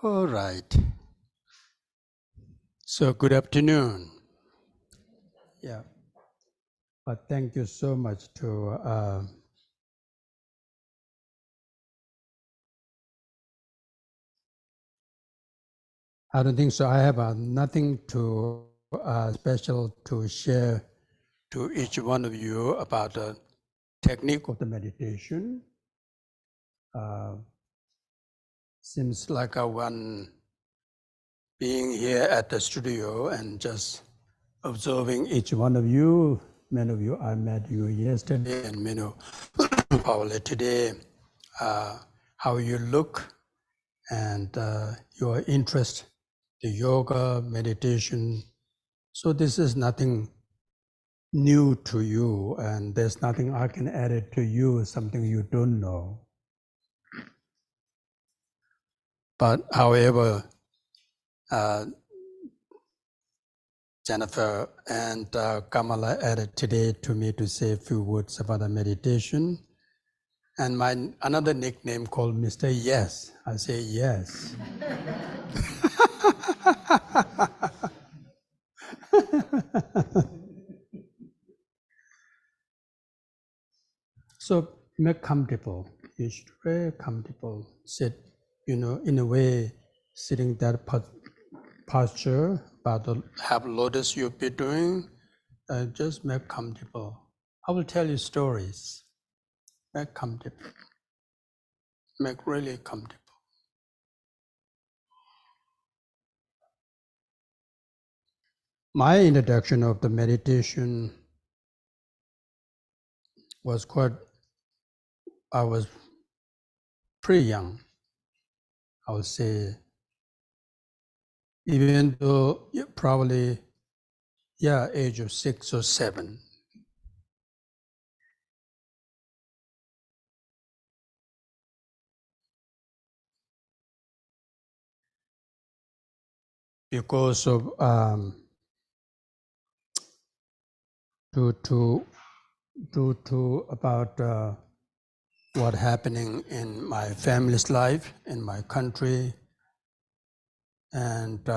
All right. So good afternoon. Yeah. But thank you so much to I don't think so. I have nothing to special to share to each one of you about the technique of the meditation. Seems like one being here at the studio and just observing each one of you. Many of you I met you yesterday, and many of probably today. How you look and your interest, the yoga, meditation. So this is nothing new to you, and there's nothing I can add it to you, something you don't know. But however, Jennifer and Kamala added today to me to say a few words about the meditation. And my another nickname called Mr. Yes. I say yes. So make comfortable. You should very comfortable. Sit, in a way, sitting that posture, but have lotus you'll be doing, just make comfortable. I will tell you stories. Make comfortable. Make really comfortable. My introduction of the meditation was I was pretty young. I would say, even though probably, age of 6 or 7. Because of due to about what happening in my family's life, in my country, and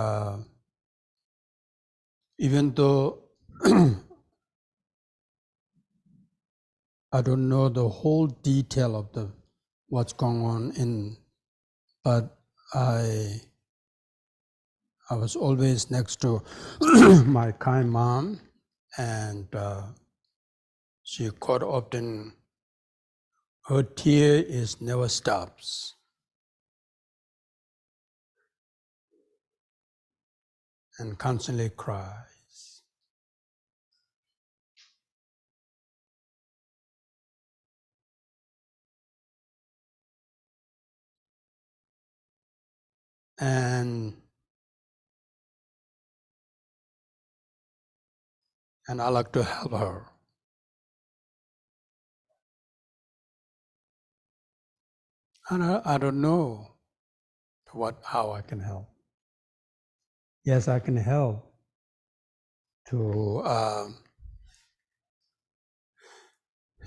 even though I don't know the whole detail of what's going on but I was always next to my kind mom, and she quite often, her tear is never stops. And constantly cries. And I like to help her. And I don't know how I can help. Yes, I can help to,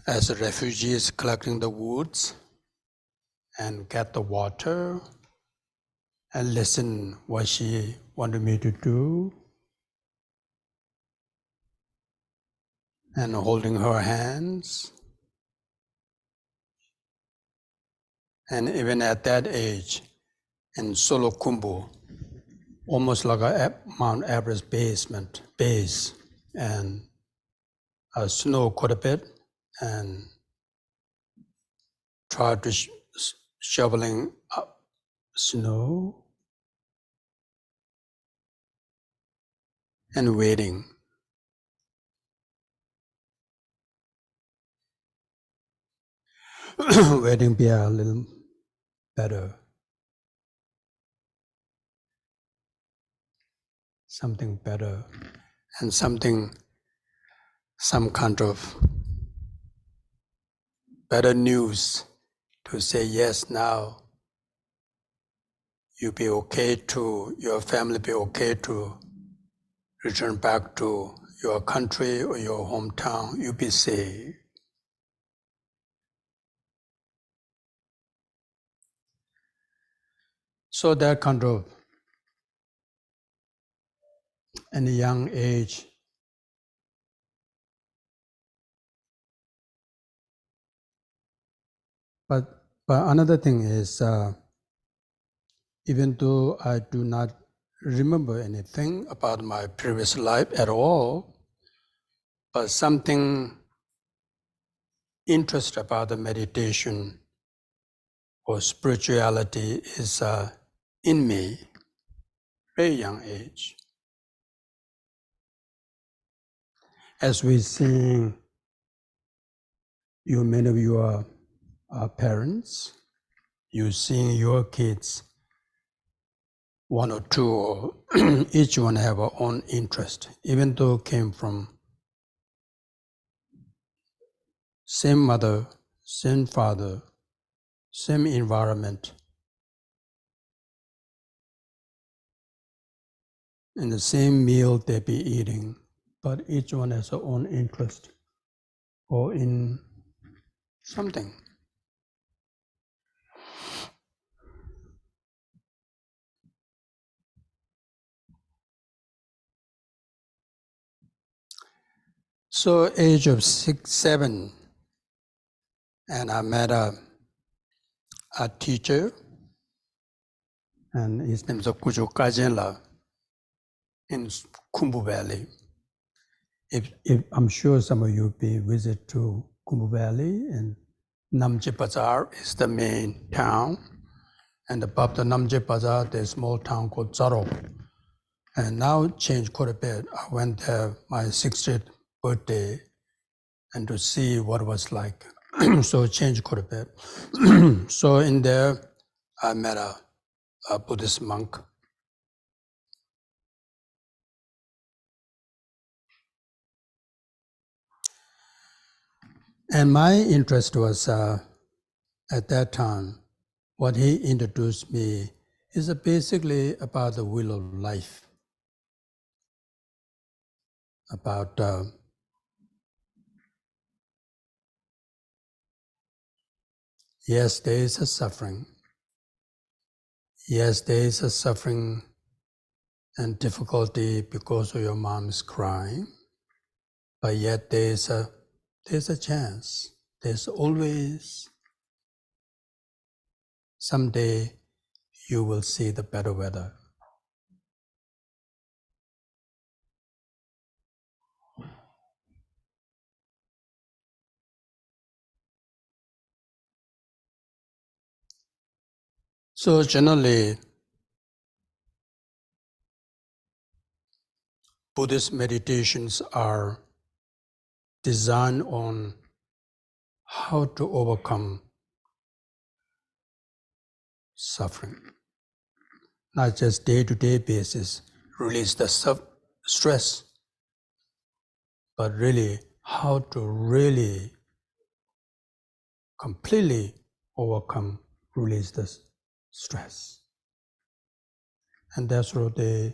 as a refugees, collecting the woods and get the water and listen what she wanted me to do, and holding her hands. And even at that age, in Solo Kumbu, almost like a Mount Everest base, and snow quite a bit, and try to shoveling up snow and waiting. Waiting be a little better. Something better, and some kind of better news to say, yes, now you be okay to, your family be okay to return back to your country or your hometown, you be safe. So that kind of, in a young age, but another thing is, even though I do not remember anything about my previous life at all, but something interest about the meditation or spirituality is in me, very young age. As we see, many of you are parents, you see your kids, one or two, or each one have our own interest, even though came from same mother, same father, same environment, in the same meal they be eating, but each one has their own interest or in something. So age of 6, 7, and I met a teacher, and his name is Kujo Kajenla in Khumbu Valley. If I'm sure some of you be visit to Khumbu Valley, and Namche Bazaar is the main town, and above the Namche Bazaar there's a small town called Zaro. And now changed quite a bit. I went there my 60th birthday and to see what it was like. So it changed quite a bit. So in there, I met a Buddhist monk. And my interest was, at that time, what he introduced me is basically about the wheel of life, about yes, there is a suffering. Yes, there is a suffering and difficulty because of your mom's crying, but yet there's a chance. There's always someday you will see the better weather. So generally, Buddhist meditations are designed on how to overcome suffering. Not just day-to-day basis, release the stress, but really how to really completely overcome, release the stress. And that's what they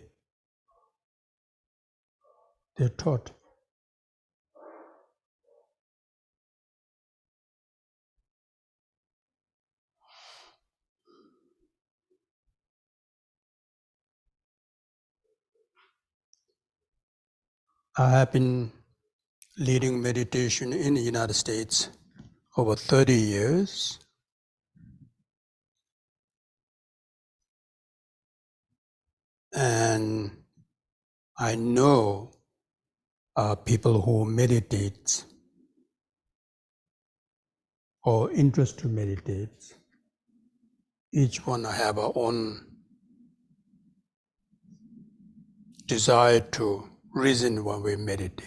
taught. I have been leading meditation in the United States over 30 years. And I know people who meditate or interest to meditate. Each one have our own desire to reason when we meditate.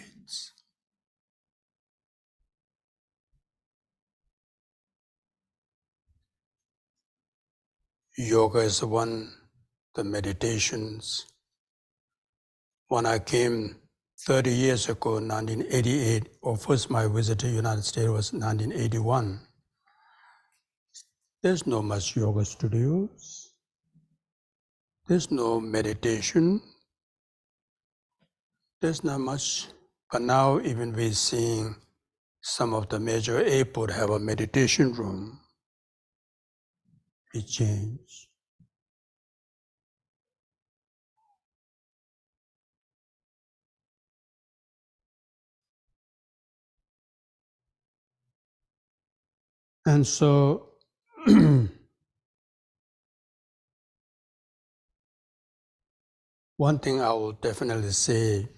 Yoga is one, the meditations. When I came 30 years ago, 1988, or first my visit to the United States was 1981. There's no much yoga studios. There's no meditation. There's not much. But now even we're seeing some of the major airports have a meditation room. It changed. And so one thing I will definitely say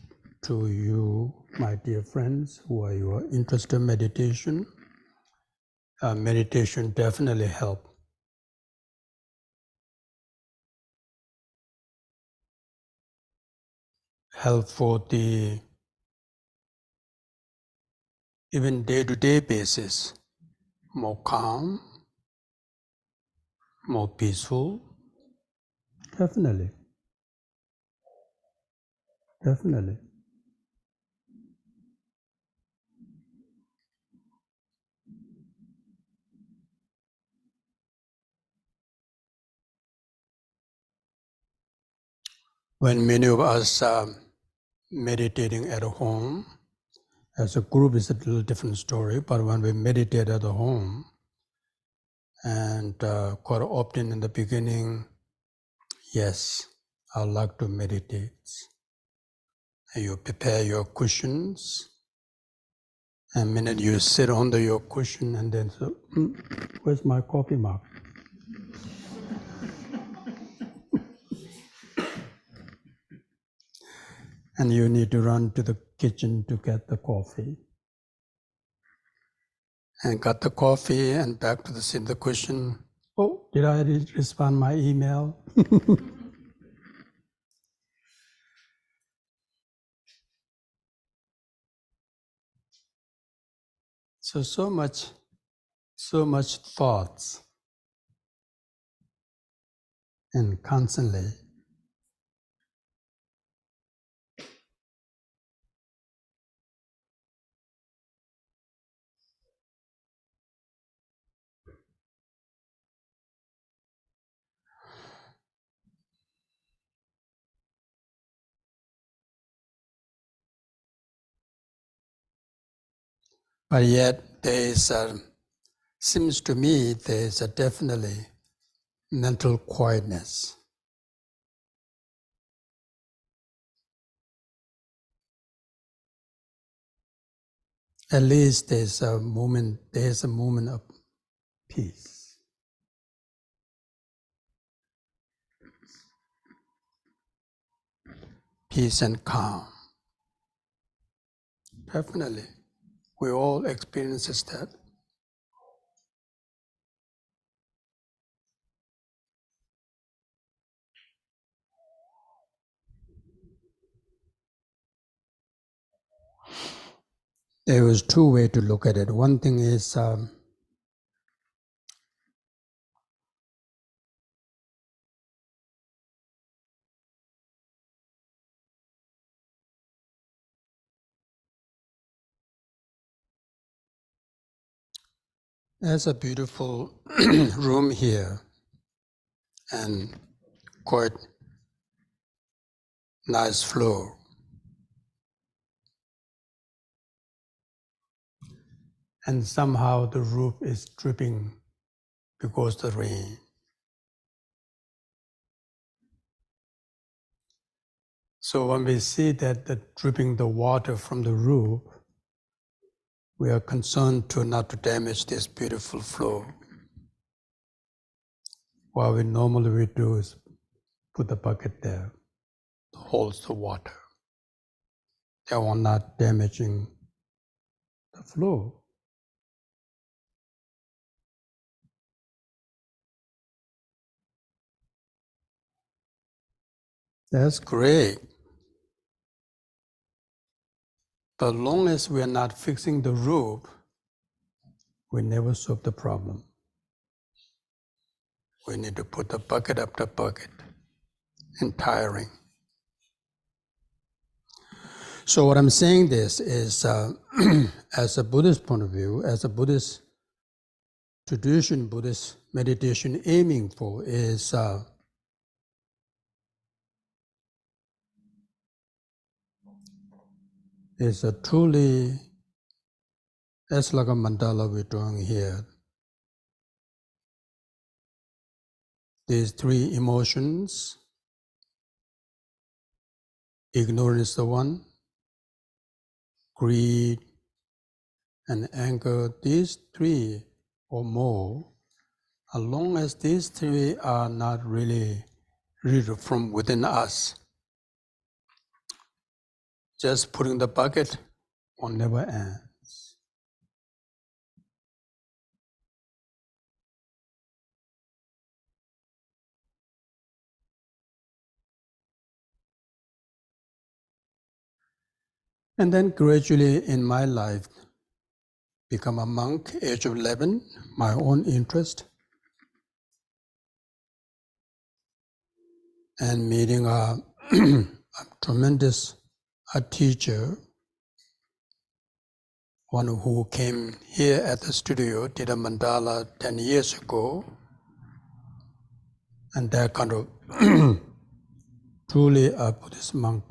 to you, my dear friends, who are interested in meditation, meditation definitely help for the even day-to-day basis, more calm, more peaceful. Definitely. When many of us are meditating at home, as a group is a little different story, but when we meditate at home, and quite often in the beginning, yes, I like to meditate. And you prepare your cushions, and the minute you sit under your cushion, and then so, where's my coffee mug? And you need to run to the kitchen to get the coffee. And got the coffee and back to the cushion. Oh, did I respond my email? So much thoughts, and constantly. But yet seems to me there is a definitely mental quietness. At least there's a moment of peace. Peace and calm. Definitely. We all experience that. There was two ways to look at it. One thing is there's a beautiful room here and quite nice floor. And somehow the roof is dripping because of the rain. So when we see that dripping the water from the roof, we are concerned not to damage this beautiful floor. What we normally do is put the bucket there, holds the water. They are not damaging the floor. That's great. But as long as we are not fixing the roof, we never solve the problem. We need to put the bucket up the bucket, and tiring. So what I'm saying this is, as a Buddhist point of view, as a Buddhist tradition, Buddhist meditation aiming for is a truly, that's like a mandala we're doing here. These three emotions, ignorance is the one, greed and anger, these three or more, as long as these three are not really real from within us, just putting the bucket will never end. And then gradually in my life, become a monk, age of 11, my own interest, and meeting a tremendous teacher, one who came here at the studio, did a mandala 10 years ago, and that kind of truly a Buddhist monk.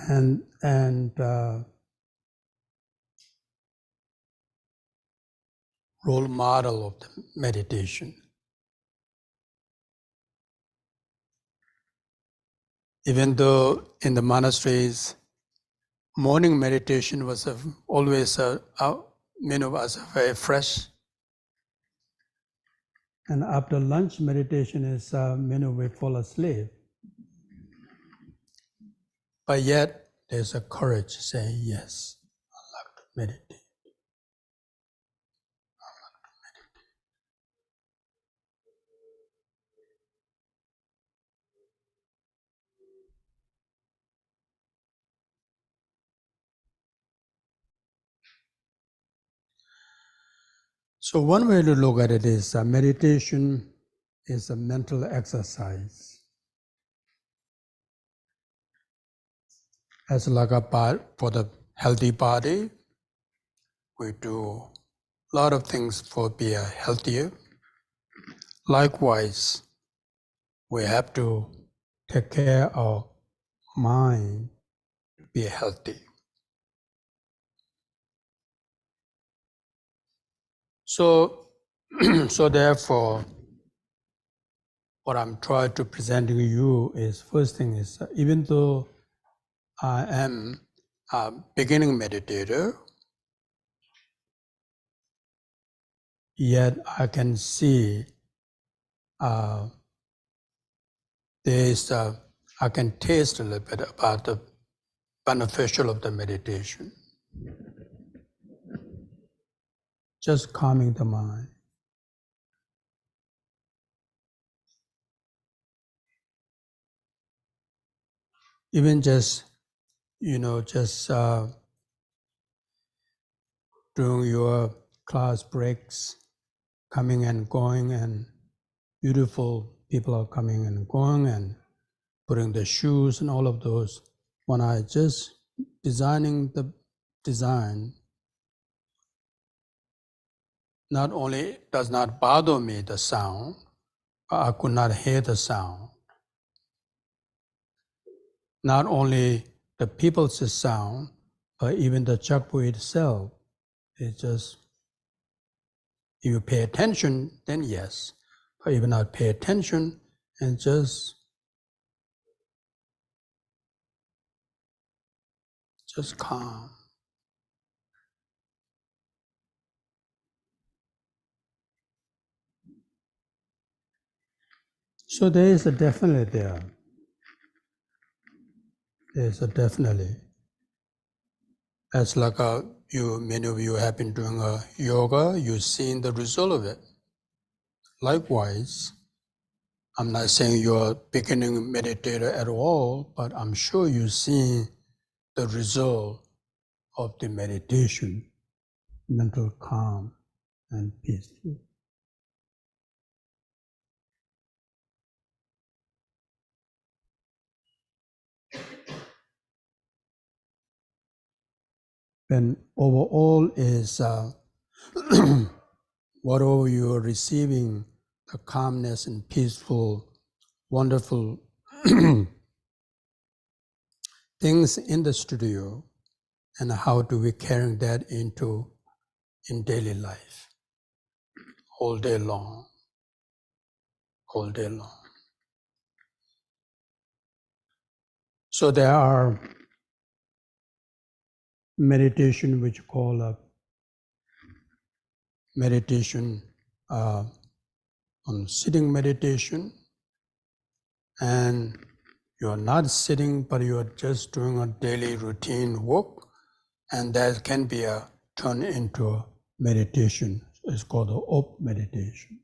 And role model of the meditation. Even though in the monasteries, morning meditation was always many of us are very fresh. And after lunch meditation is many will fall asleep. But yet there's a courage saying, yes, I like to meditate. So one way to look at it is meditation is a mental exercise. As like a part for the healthy body, we do a lot of things for be healthier. Likewise, we have to take care of mind to be healthy. So, so therefore, what I'm trying to present to you is first thing is even though I am a beginning meditator, yet I can see I can taste a little bit about the beneficial of the meditation. Just calming the mind. Even just, during your class breaks, coming and going, and beautiful people are coming and going, and putting the shoes and all of those. When I just designing the design, not only does not bother me the sound, but I could not hear the sound. Not only the people's sound, but even the chakra itself. It just, if you pay attention, then yes. But if you not pay attention and just calm. So there is a definitely there. There's a definitely. As like many of you have been doing yoga, you've seen the result of it. Likewise, I'm not saying you're a beginning meditator at all, but I'm sure you've seen the result of the meditation, mental calm and peaceful. And overall is whatever you're receiving, the calmness and peaceful, wonderful things in the studio, and how do we carry that into in daily life, all day long, all day long. So there are meditation which call meditation, on sitting meditation, and you are not sitting, but you are just doing a daily routine work, and that can be turned into a meditation. It's called the op meditation.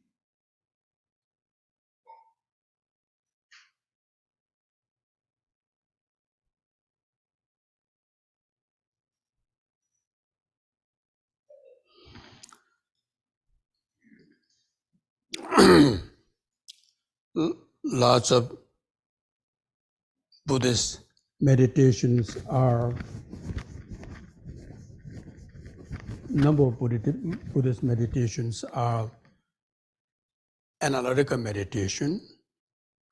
Lots of Buddhist meditations are, number of Buddhist meditations are analytical meditation,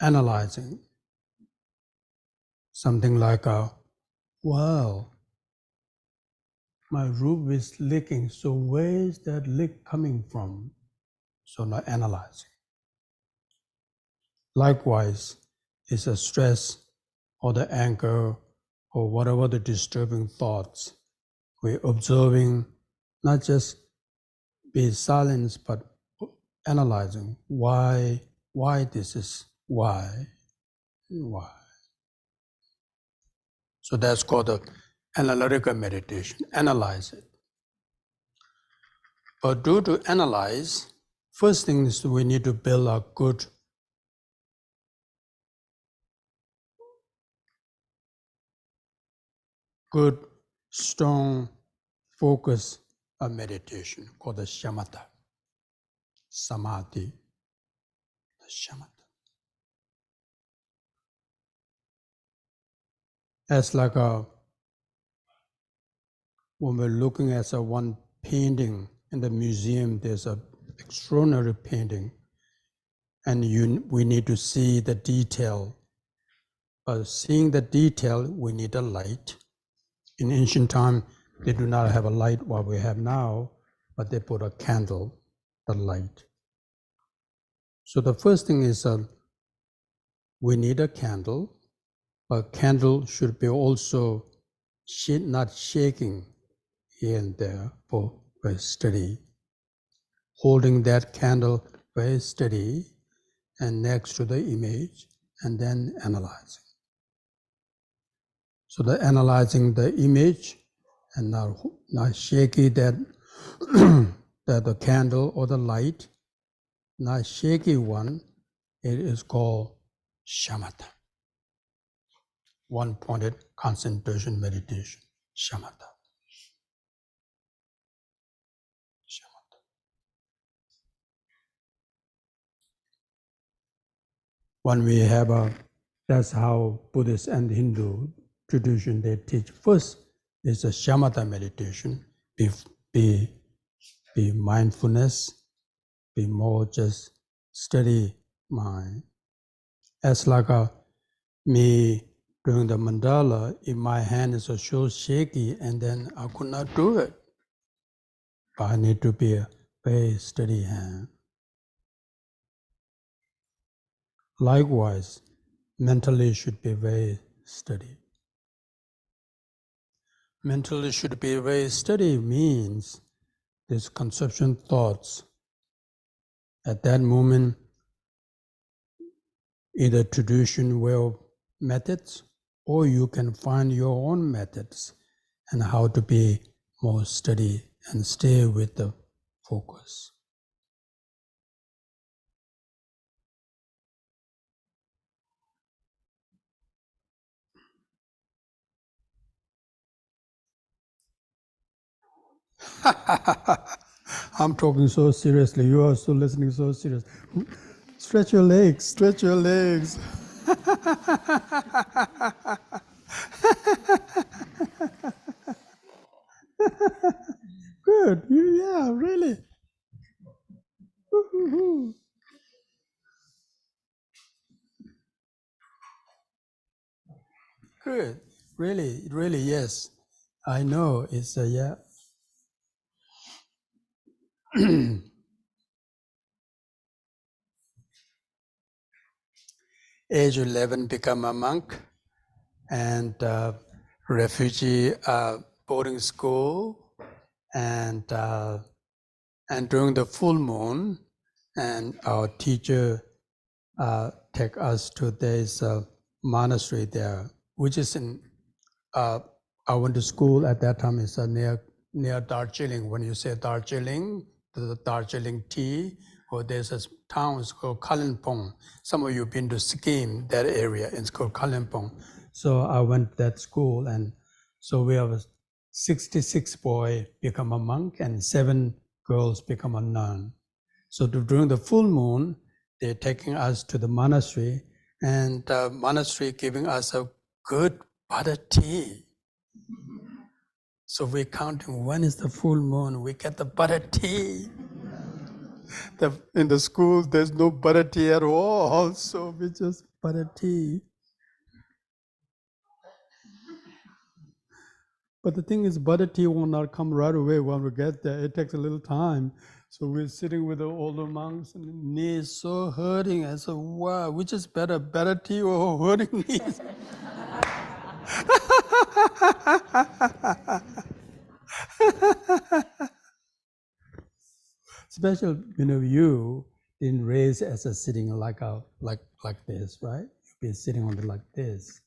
analyzing. Something like, wow, my roof is leaking, so where is that leak coming from? So not analyzing. Likewise, it's a stress or the anger or whatever the disturbing thoughts. We're observing, not just be silent, but analyzing why this is, why. So that's called the analytical meditation, analyze it. But to analyze, first thing is we need to build a good, strong focus of meditation called the Shamatha, Samadhi, the Shamatha. It's like when we're looking at one painting in the museum, there's an extraordinary painting, and we need to see the detail. But seeing the detail, we need a light. In ancient time, they do not have a light what we have now, but they put a candle, the light. So the first thing is we need a candle, but candle should be also not shaking here and there, but very steady. Holding that candle very steady and next to the image, and then analyzing. So the analyzing the image and not shaky that that the candle or the light, not shaky one, it is called shamatha. One-pointed concentration meditation, shamatha. Shamatha. When we have that's how Buddhist and Hindu tradition they teach. First is a shamatha meditation, be mindfulness, be more just steady mind. As like me doing the mandala, if my hand is so shaky and then I could not do it. But I need to be a very steady hand. Likewise, mentally should be very steady. Mentally should be very steady means this conception thoughts. At that moment, either tradition will methods, or you can find your own methods and how to be more steady and stay with the focus. I'm talking so seriously. You are still listening so serious. Stretch your legs, stretch your legs. Good. Yeah, really. Good. Really, really, yes. I know. It's yeah. Age 11, become a monk, and refugee boarding school, and And during the full moon, and our teacher take us to this monastery there, which is in, I went to school at that time, it's near Darjeeling. When you say Darjeeling, the Darjeeling tea, or there's a town, it's called Kalimpong. Some of you have been to Sikkim, that area, it's called Kalimpong. So I went to that school, and so we have 66 boys become a monk, and 7 girls become a nun. So during the full moon, they're taking us to the monastery, and the monastery giving us a good butter tea. So we're counting when is the full moon, we get the butter tea. In the school, there's no butter tea at all, so we just butter tea. But the thing is, butter tea will not come right away when we get there. It takes a little time. So we're sitting with the older monks, and the knees so hurting. I said, wow, which is better tea or hurting knees? Especially, you didn't raise as a sitting like this, right? You've been sitting on it like this.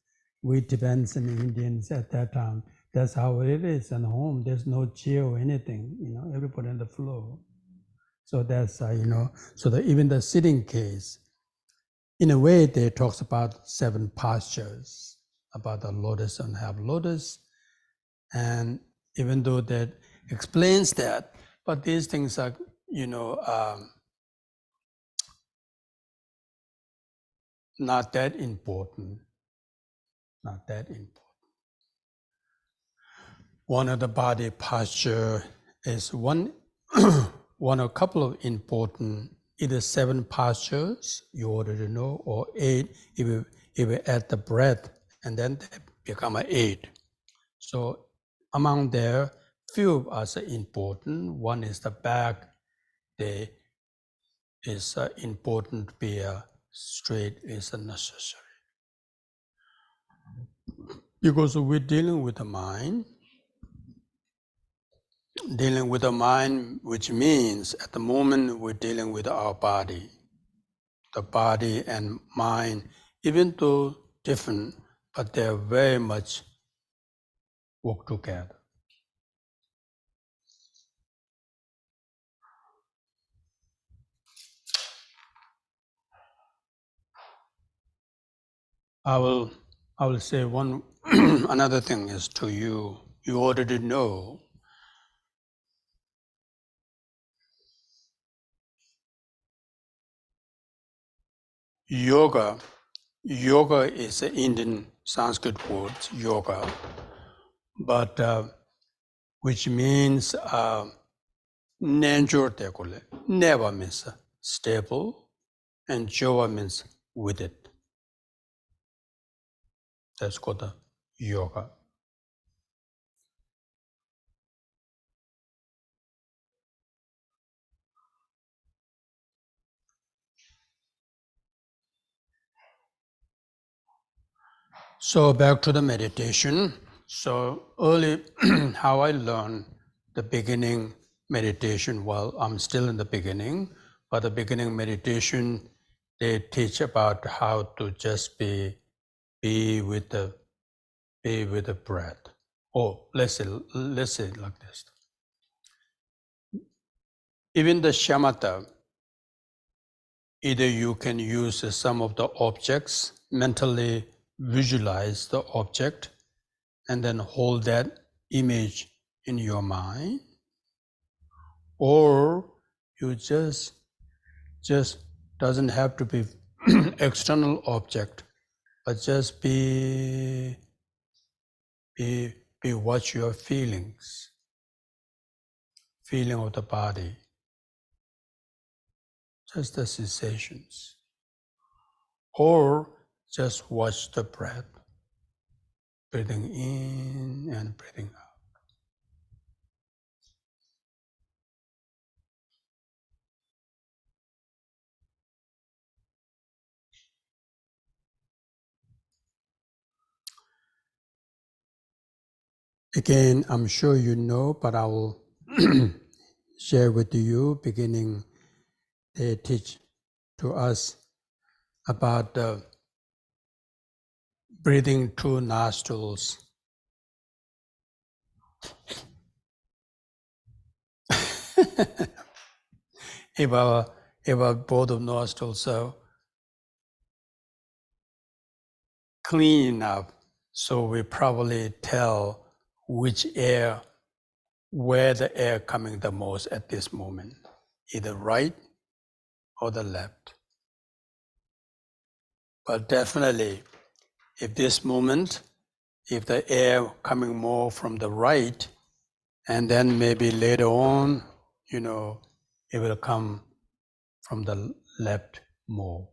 We Tibetans and Indians at that time, that's how it is at home. There's no chair or anything, everybody on the floor. So that's, so that even the sitting case, in a way, they talks about 7 postures, about the lotus and half lotus. And even though that explains that, but these things are, not that important. Not that important. One of the body posture is one a couple of important, either 7 postures you already know, or 8 if you add the breath, and then they become an 8. So among there, few are important. One is the back. They is important to be straight is necessary. Because we're dealing with the mind, which means at the moment we're dealing with our body. The body and mind, even though different, but they're very much work together. I will say one another thing is to you. You already know. Yoga is an Indian Sanskrit word, yoga, but which means never means stable, and jova means with it. That's called the yoga. So back to the meditation. So early, how I learned the beginning meditation, well, I'm still in the beginning, but the beginning meditation, they teach about how to just be with the breath. Oh, let's say like this. Even the shamatha, either you can use some of the objects, mentally visualize the object, and then hold that image in your mind, or you just doesn't have to be external object, but just be watch your feelings, feeling of the body, just the sensations, or just watch the breath, breathing in and breathing out. Again, I'm sure you know, but I will share with you, beginning they teach to us about breathing through nostrils. if our both of nostrils are clean enough, so we probably tell which air, where the air coming the most at this moment, either right or the left. But definitely, if this moment, if the air coming more from the right, and then maybe later on, it will come from the left more.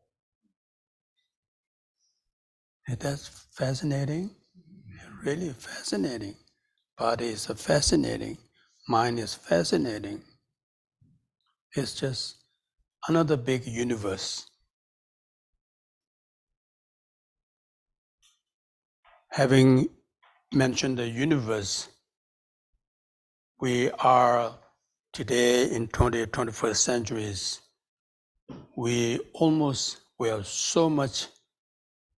And that's fascinating, really fascinating. Body is fascinating, mind is fascinating. It's just another big universe. Having mentioned the universe, we are today in 20th, 21st centuries, we are so much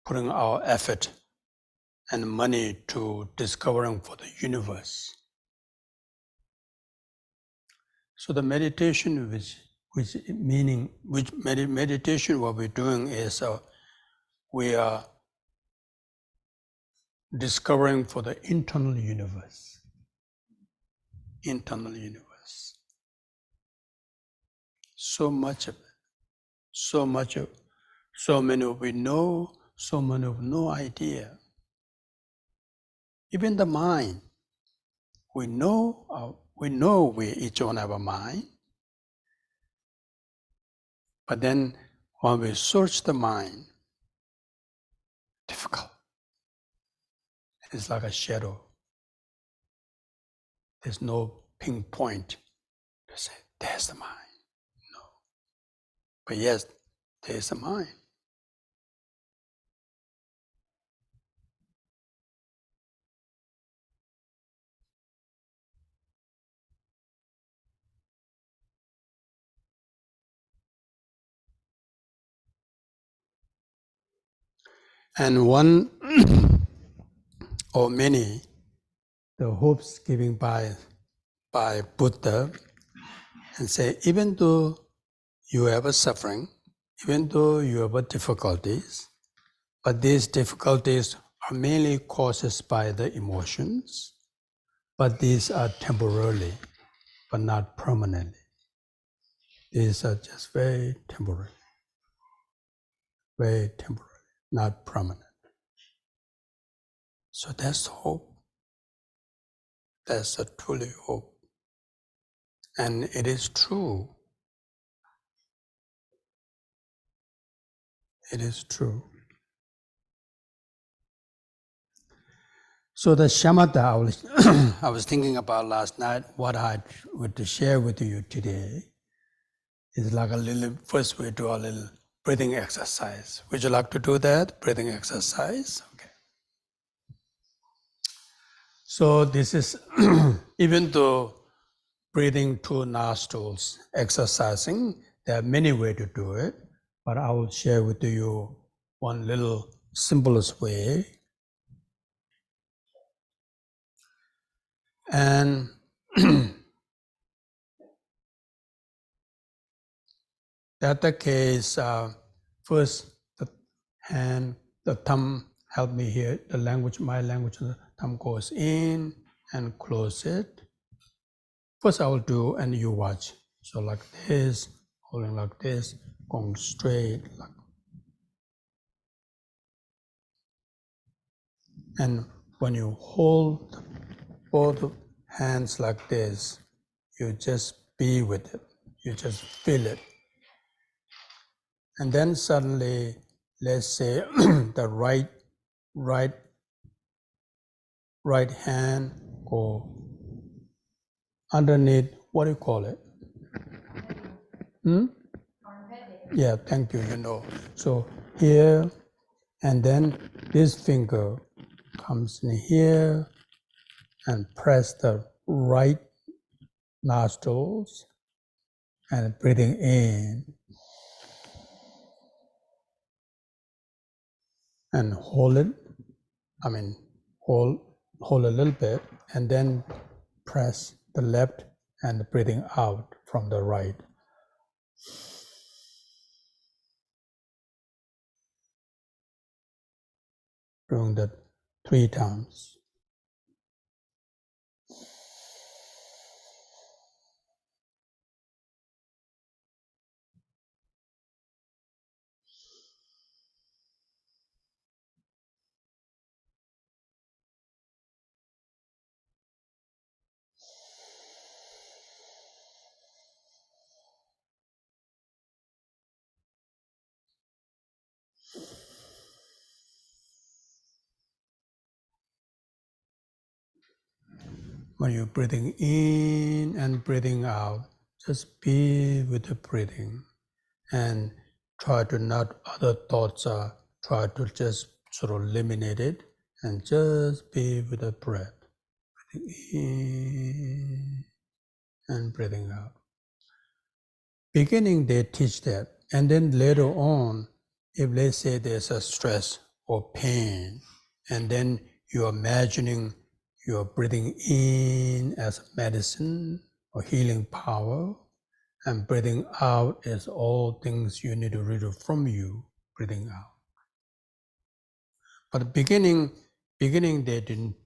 putting our effort and money to discovering for the universe. So the meditation, meditation what we're doing is we are discovering for the internal universe. Internal universe. So much of it. So many we know, so many of no idea. Even the mind, we know we each one have a mind, but then when we search the mind, difficult. It's like a shadow. There's no pinpoint to say, there's the mind. No. But yes, there's the mind. And one or many, the hopes given by Buddha, and say, even though you have a suffering, even though you have difficulties, but these difficulties are mainly caused by the emotions, but these are temporarily, but not permanently. These are just very temporary, not permanent. So that's hope. That's a truly hope. And it is true. It is true. So the Shamatha I was thinking about last night, what I would to share with you today is like first we do a little breathing exercise. Would you like to do that? Breathing exercise? Okay. So this is, even though breathing through nostrils, exercising, there are many ways to do it, but I will share with you one little simplest way. And that's the case, first the hand, the thumb help me here, my language, the thumb goes in and close it. First I will do, and you watch. So like this, holding like this, going straight. And when you hold both hands like this, you just be with it. You just feel it. And then suddenly, let's say the right hand go underneath, what do you call it? Yeah, thank you, So here, and then this finger comes in here and press the right nostrils and breathing in, and hold it. Hold a little bit, and then press the left and breathing out from the right. Doing that 3 times. When you're breathing in and breathing out, just be with the breathing and try to not other thoughts try to just sort of eliminate it and just be with the breath. Breathing in and breathing out. Beginning they teach that, and then later on, if let's say there's a stress or pain, and then you're imagining you're breathing in as medicine or healing power, and breathing out as all things you need to remove from you, breathing out. But the beginning they didn't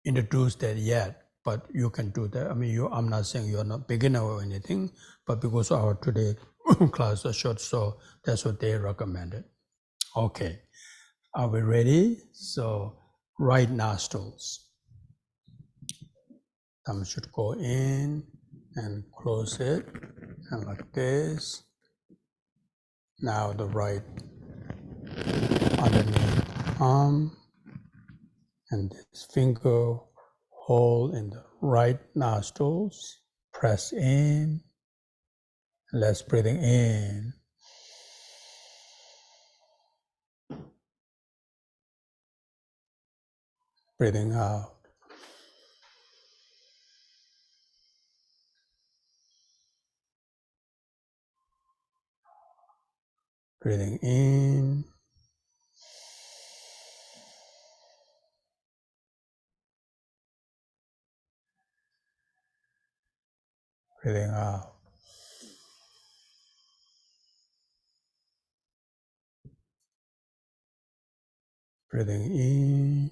introduce that yet, but you can do that. I'm not saying you're not beginner or anything, but because our today class is short, so that's what they recommended. Okay, are we ready? So right nostrils. Thumb should go in and close it, and like this. Now the right underneath arm, and this finger hold in the right nostrils. Press in. Let's breathing in. Breathing out. Breathing in. Breathing out. Breathing in.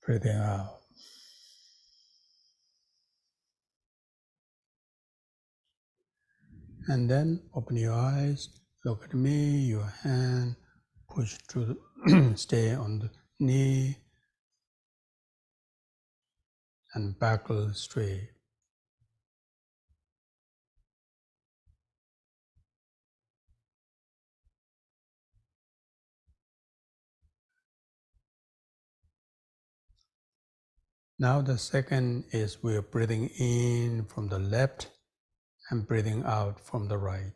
Breathing out. And then open your eyes, look at me, your hand, push to the stay on the knee, and buckle straight. Now the second is we're breathing in from the left and breathing out from the right.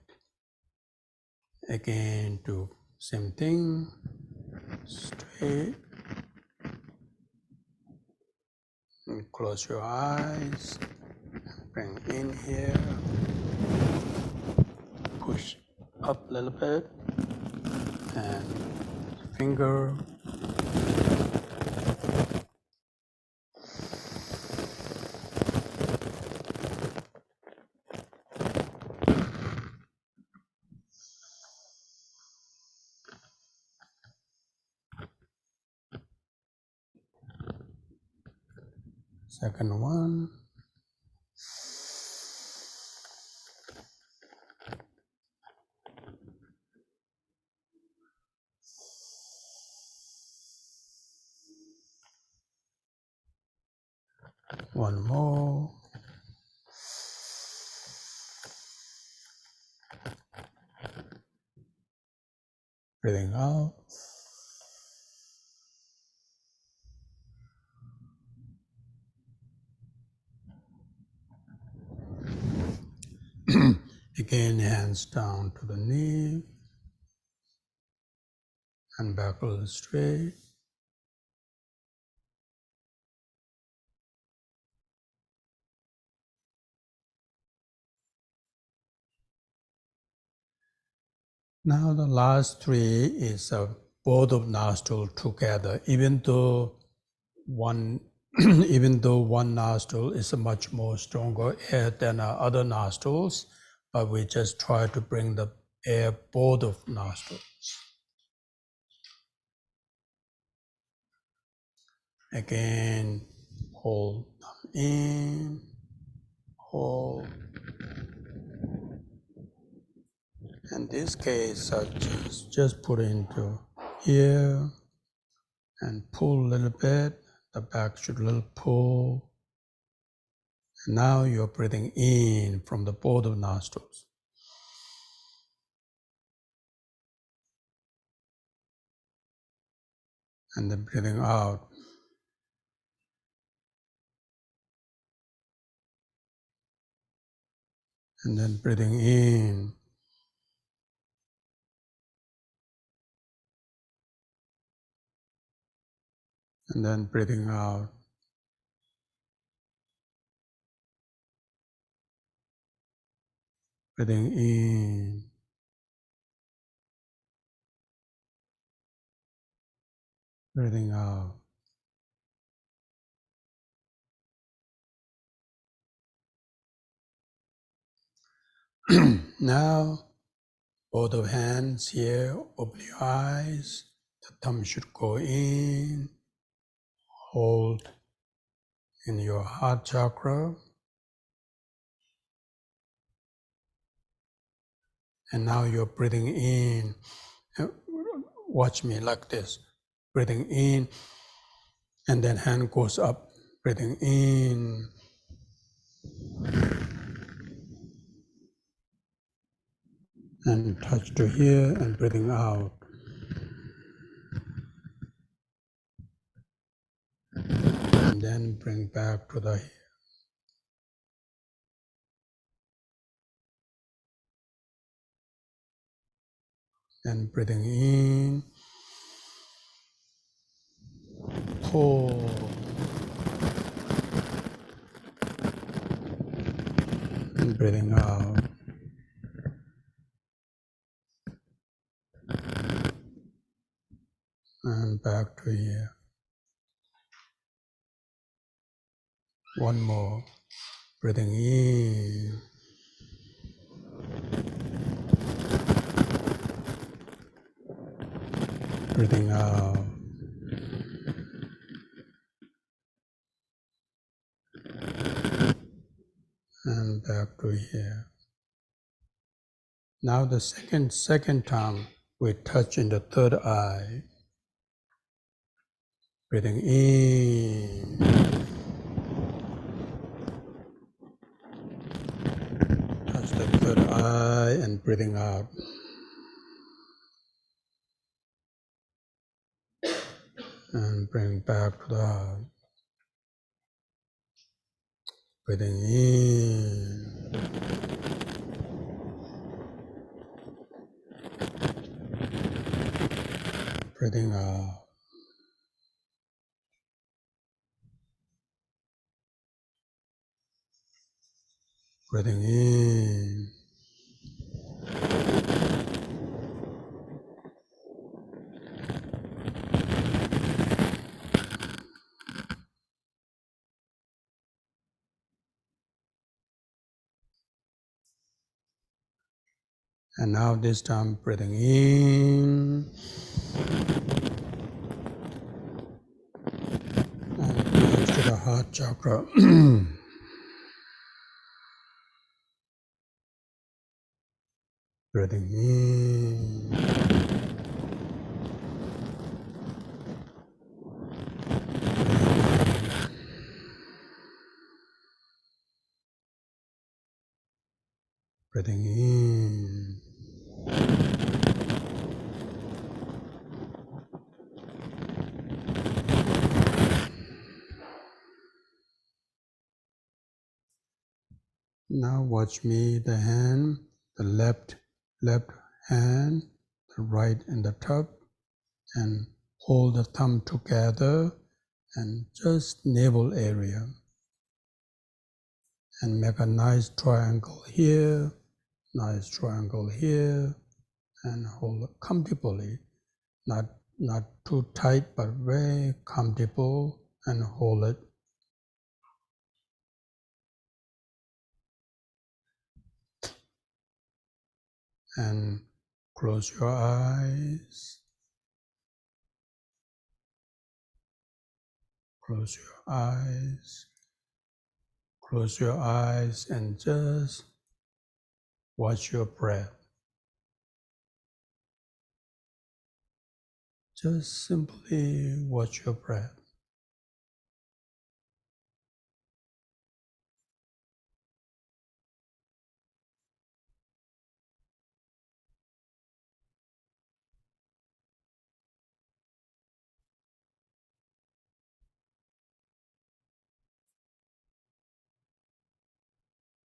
Again, do same thing, straight. And close your eyes, bring in here, push up a little bit, and finger. Second one. One more. Breathing out. Again, hands down to the knee and buckle straight. Now the last three is both of nostrils together. Even though one nostril is a much more stronger air than other nostrils, but we just try to bring the air both of nostrils. Again, hold in, hold. In this case, just put it into here and pull a little bit. The back should a little pull. And now you're breathing in from the both of nostrils. And then breathing out. And then breathing in. And then breathing out. Breathing in. Breathing out. Now, both of hands here, open your eyes. The thumb should go in. Hold in your heart chakra. And now you're breathing in. Watch me like this. Breathing in, and then hand goes up. Breathing in. And touch to here, and breathing out. And then bring back to the here. Then breathing in. Pull. And breathing out. And back to here. One more. Breathing in. Breathing out. And back to here. Now the second time we touch in the third eye. Breathing in. Touch the third eye and breathing out. And bring back to the heart. Breathing in. Breathing out. Breathing in. And now this time breathing in. And close to the heart chakra. Breathing in. Breathing in. Now watch me, the hand, the left hand, the right in the top, and hold the thumb together and just navel area. And make a nice triangle here, nice triangle here, and hold it comfortably, not too tight, but very comfortable, and hold it. And close your eyes. Close your eyes. Close your eyes and just watch your breath. Just simply watch your breath.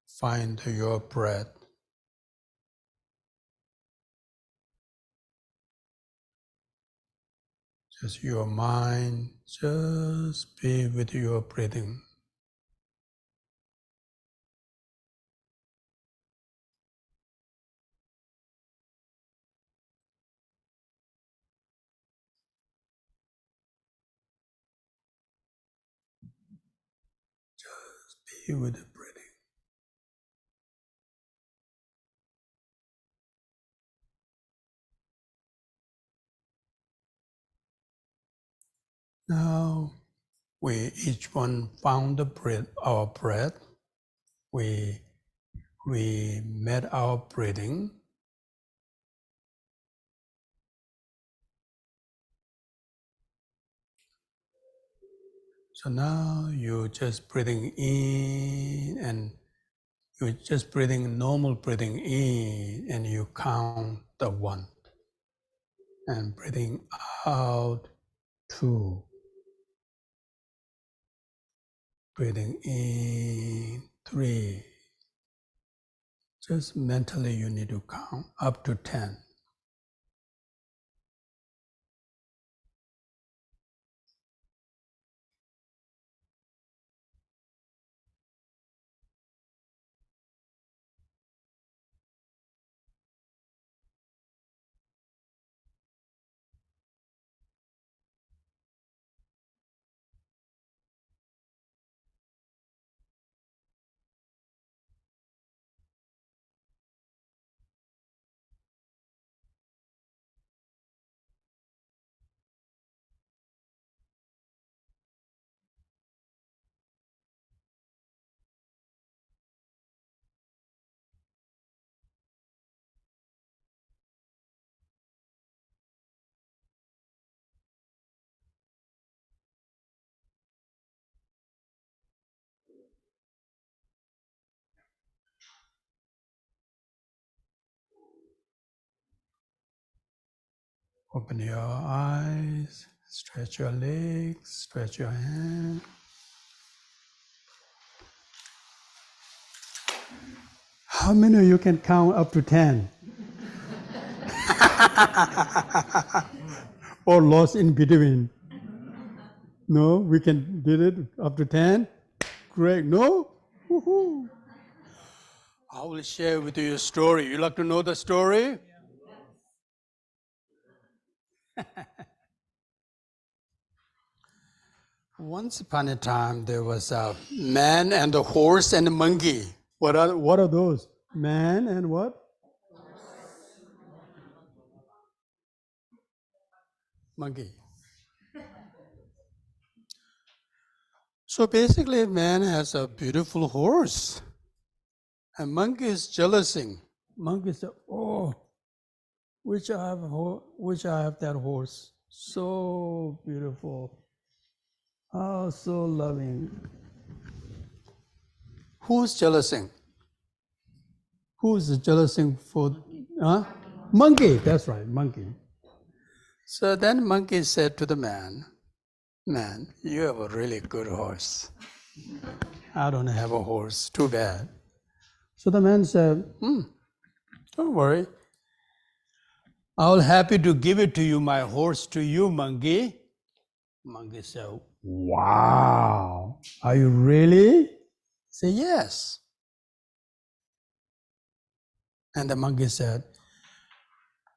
Find your breath. Just your mind, just be with your breathing. Just be with the breathing. Now, we each one found the breath, our breath. We met our breathing. So now you're just breathing in, and you're just breathing, normal breathing in, and you count the 1. And breathing out 2. Breathing in 3. Just mentally you need to count up to 10. Open your eyes, stretch your legs, stretch your hands. How many of you can count up to 10? Or lost in between? No, we can do it up to 10? Great, no? Woohoo! I will share with you a story. You like to know the story? Once upon a time, there was a man and a horse and a monkey. What are those? Man and what? Monkey. So basically, man has a beautiful horse, and monkey is jealousing. Monkey said, "Oh, wish I have that horse. So beautiful. Oh, so loving." Who's jealousing? Who's jealousing for? Huh? Monkey. That's right, monkey. So then monkey said to the man, "Man, you have a really good horse. I don't have a horse. Too bad." So the man said, "Don't worry. I'll happy to give it to you, my horse to you, monkey." Monkey said, "Wow, are you really?" Say, "Yes." And the monkey said,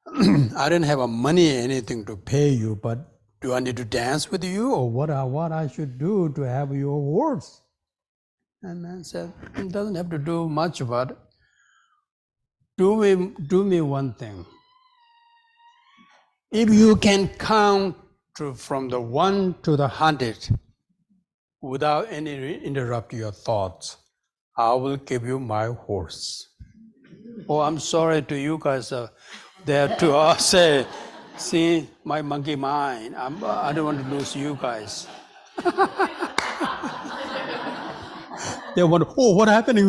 I didn't have a money, anything to pay you, but do I need to dance with you, or what I should do to have your horse? And man said, it doesn't have to do much, but do me one thing. If you can count from the 1 to the 100 without any interrupt your thoughts, I will give you my horse. Oh, I'm sorry to you guys there to say, see, my monkey mind. I don't want to lose you guys. They wonder, oh, what happening?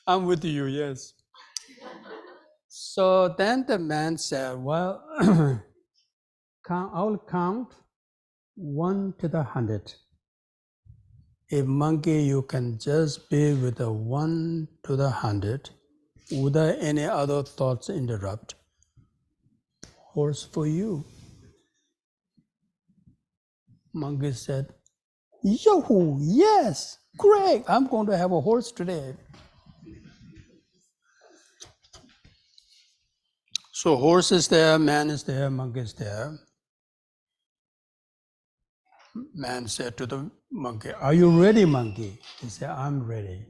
I'm with you, yes. So then the man said, well, I'll count 1 to the 100. If monkey, you can just be with the 1 to the 100 without any other thoughts interrupt, horse for you. Monkey said, Yahoo, yes, great, I'm going to have a horse today. So horse is there, man is there, monkey is there. Man said to the monkey, are you ready, monkey? He said, I'm ready.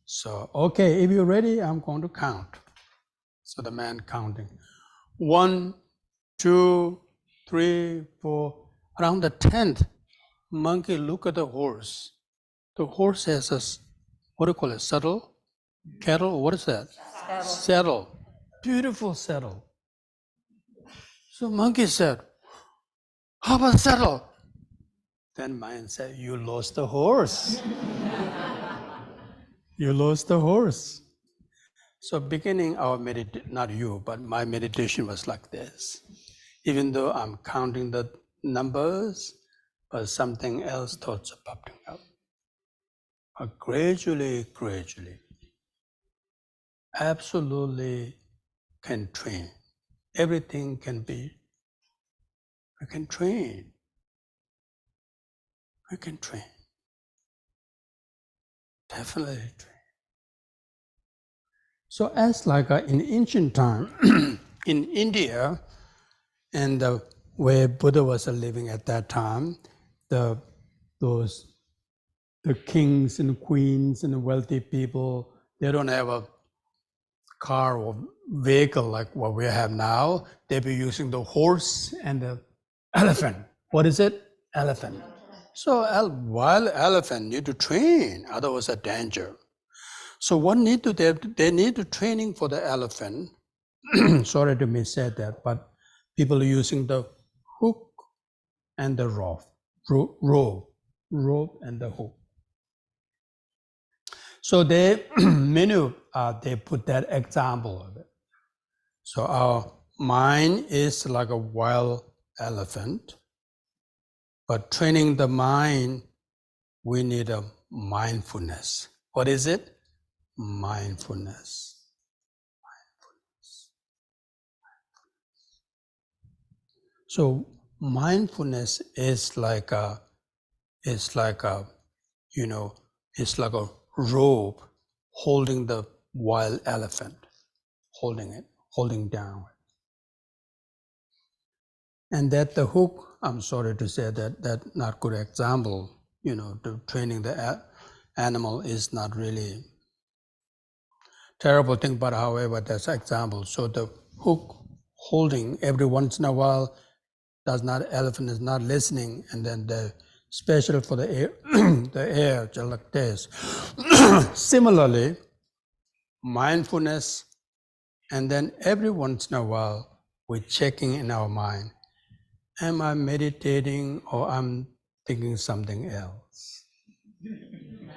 So, okay, if you're ready, I'm going to count. So the man counting. 1, 2, 3, 4. Around the 10th, monkey look at the horse. The horse has a, what do you call it, saddle? Cattle? What is that? Saddle. Beautiful saddle. So monkey said, how about saddle? Then man said, you lost the horse. You lost the horse. So beginning our meditation, not you, but my meditation was like this. Even though I'm counting the numbers, but something else thoughts are popping up. But gradually, absolutely can train. Everything can be, we can train. We can train. Definitely train. So as like in ancient time, in India, and where Buddha was living at that time, the kings and queens and the wealthy people, they don't have a car or vehicle like what we have now. They be using the horse and the elephant. What is it? Elephant. So wild elephant need to train, otherwise a danger. So what need to they need to training for the elephant. Sorry to me say that, but people are using the hook and the rope and the hook. So they many they put that example of it. So our mind is like a wild elephant, but training the mind, we need a mindfulness. What is it? Mindfulness. So mindfulness is like a, it's like a rope holding the wild elephant, holding down. And that the hook, I'm sorry to say that not good example, to training the animal is not really terrible thing, but however, that's example. So the hook holding every once in a while, elephant is not listening, and then the special for the air, the air, just like this. Similarly, mindfulness, and then every once in a while, we're checking in our mind, am I meditating or I'm thinking something else?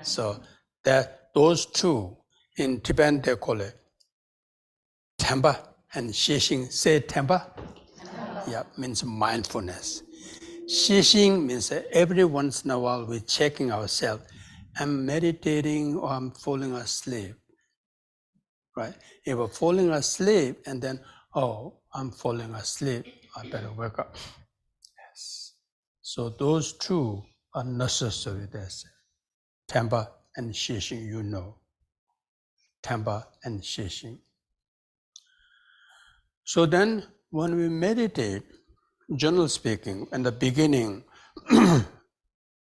So that those two, in Tibetan they call it tempa and shishing. Say tempa? Yeah, means mindfulness. Shishing means that every once in a while we're checking ourselves. I'm meditating or I'm falling asleep, right? If we're falling asleep and then, oh, I'm falling asleep, I better wake up. Yes. So those two are necessary, that's tempa and shishing, temper, and shishing. So then, when we meditate, generally speaking, in the beginning,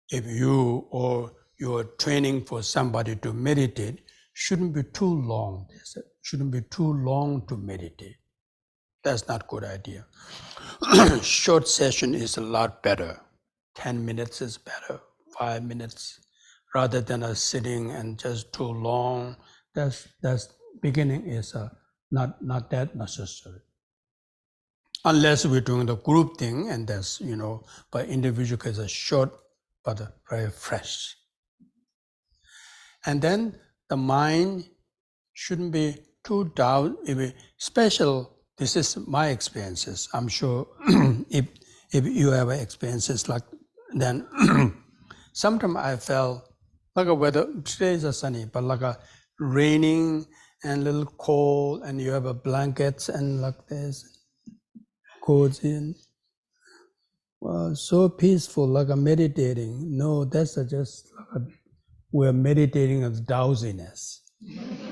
if you or you're training for somebody to meditate, shouldn't be too long. Shouldn't be too long to meditate. That's not a good idea. Short session is a lot better. 10 minutes is better, 5 minutes, rather than a sitting and just too long. That's beginning is not that necessary. Unless we're doing the group thing, and that's, but individual case is short, but very fresh. And then the mind shouldn't be too down, special. This is my experiences. I'm sure if you have experiences like then sometimes I felt like a weather, today is a sunny, but like a raining and a little cold, and you have a blankets and like this, cozy and so peaceful, like a meditating. No, that's just like we're meditating as drowsiness.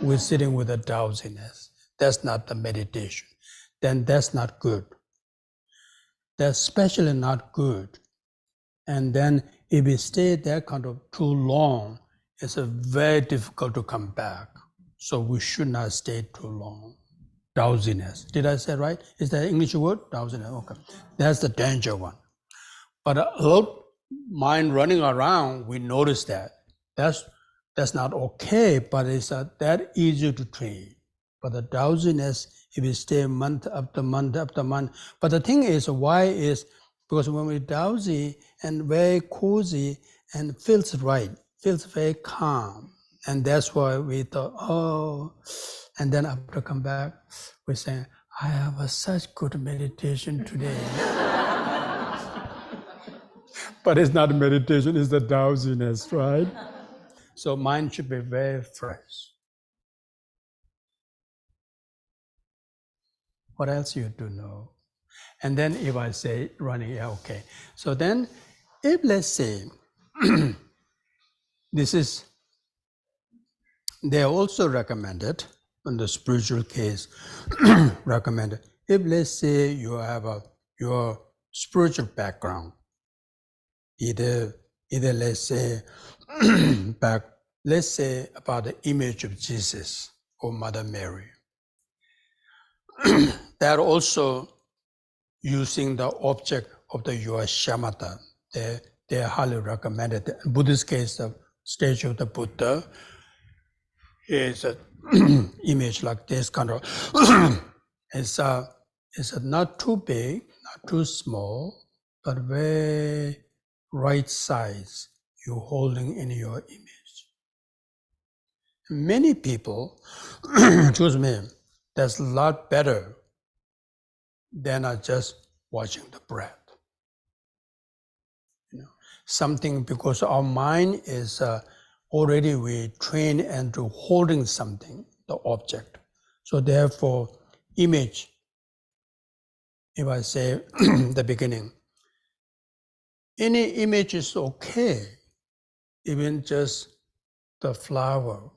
We're sitting with a drowsiness. That's not the meditation. Then that's not good. That's especially not good. And then if we stay there kind of too long, it's very difficult to come back. So we should not stay too long. Drowsiness. Did I say right? Is that English word? Drowsiness. Okay. That's the danger one. But a lot mind running around, we notice that. That's not okay, but it's that easy to train. But the drowsiness, if you stay month after month after month. But the thing is, why is, because when we're drowsy and very cozy and feels right, feels very calm. And that's why we thought, and then after come back, we say, I have such good meditation today. But it's not meditation, it's the drowsiness, right? So mind should be very fresh. What else you do know? And then if I say running, yeah, okay. So then if let's say, this is, they also recommended, in the spiritual case, recommended, if let's say you have your spiritual background, either let's say, let's say about the image of Jesus or Mother Mary, they're also using the object of your shamatha. They highly recommended. In Buddhist case, the statue of the Buddha is an image like this kind of. It's not too big, not too small, but very right size you're holding in your image. Many people, excuse me, that's a lot better than just watching the breath. Something, because our mind is already we train into holding something, the object. So therefore, image, if I say the beginning, any image is okay, even just the flower,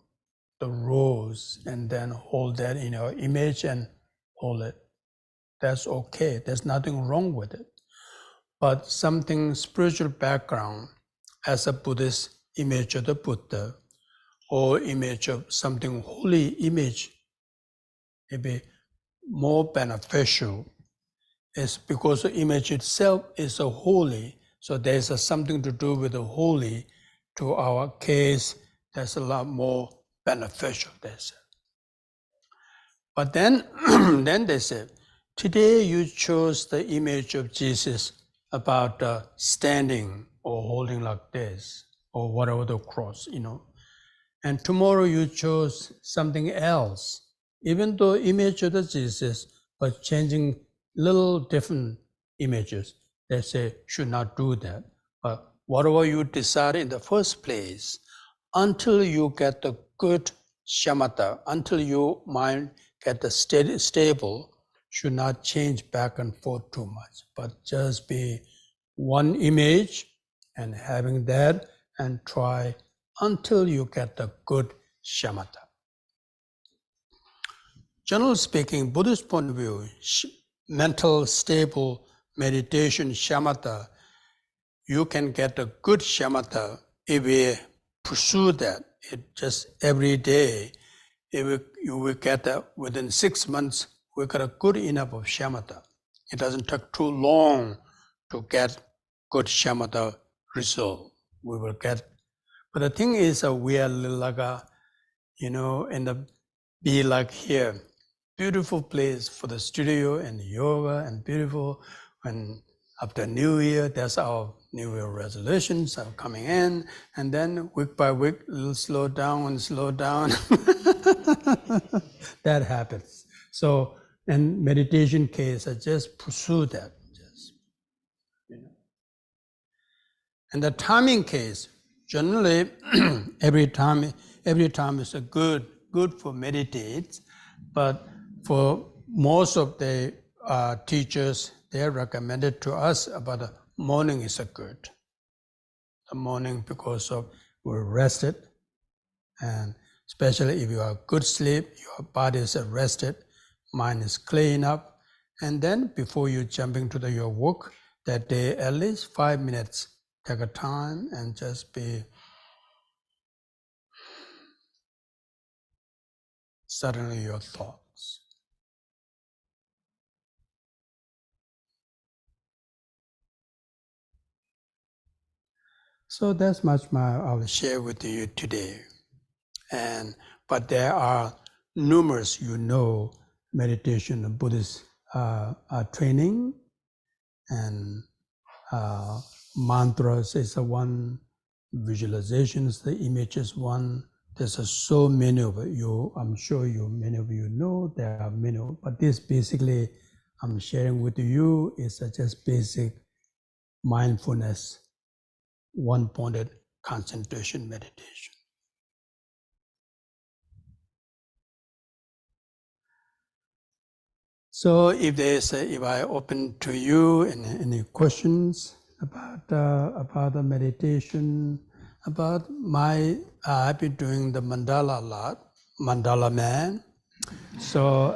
the rose, and then hold that in your image and hold it. That's okay, there's nothing wrong with it. But something spiritual background, as a Buddhist image of the Buddha, or image of something holy image, may be more beneficial. It's because the image itself is so holy, so there's something to do with the holy. To our case, that's a lot more beneficial, they said. But then, then they said, today you chose the image of Jesus about standing or holding like this, or whatever the cross, And tomorrow you chose something else, even though image of the Jesus, but changing little different images. They say should not do that. But whatever you decide in the first place, until you get the good shamatha, until your mind get the stable, should not change back and forth too much, but just be one image and having that and try until you get the good shamatha. generally speaking, Buddhist point of view, mental stable meditation, shamatha, you can get a good shamatha if we pursue that. It just every day, you will get that within 6 months, we got a good enough of shamatha. It doesn't take too long to get good shamatha result. We will get, but the thing is, we are like a, be like here, beautiful place for the studio and yoga, and beautiful when after New Year, that's our New Year resolutions are coming in, and then week by week, a little slow down and slow down. That happens. So, in meditation case, I just pursue that. And the timing case, generally, every time is a good for meditate, but for most of the teachers, they recommended to us about the morning is a good. The morning because of we're rested, and especially if you are good sleep, your body is rested, mind is clean up, and then before you jump into your work that day, at least 5 minutes, take a time and just be suddenly your thoughts. So that's much I will share with you today. But there are numerous, meditation and Buddhist training, and mantras is one, visualizations, the image is one. There's so many of you. I'm sure many of you know there are many, but this basically I'm sharing with you is just basic mindfulness, one-pointed concentration meditation. So if I open to you any questions about the meditation, about I've been doing the mandala a lot, mandala man. So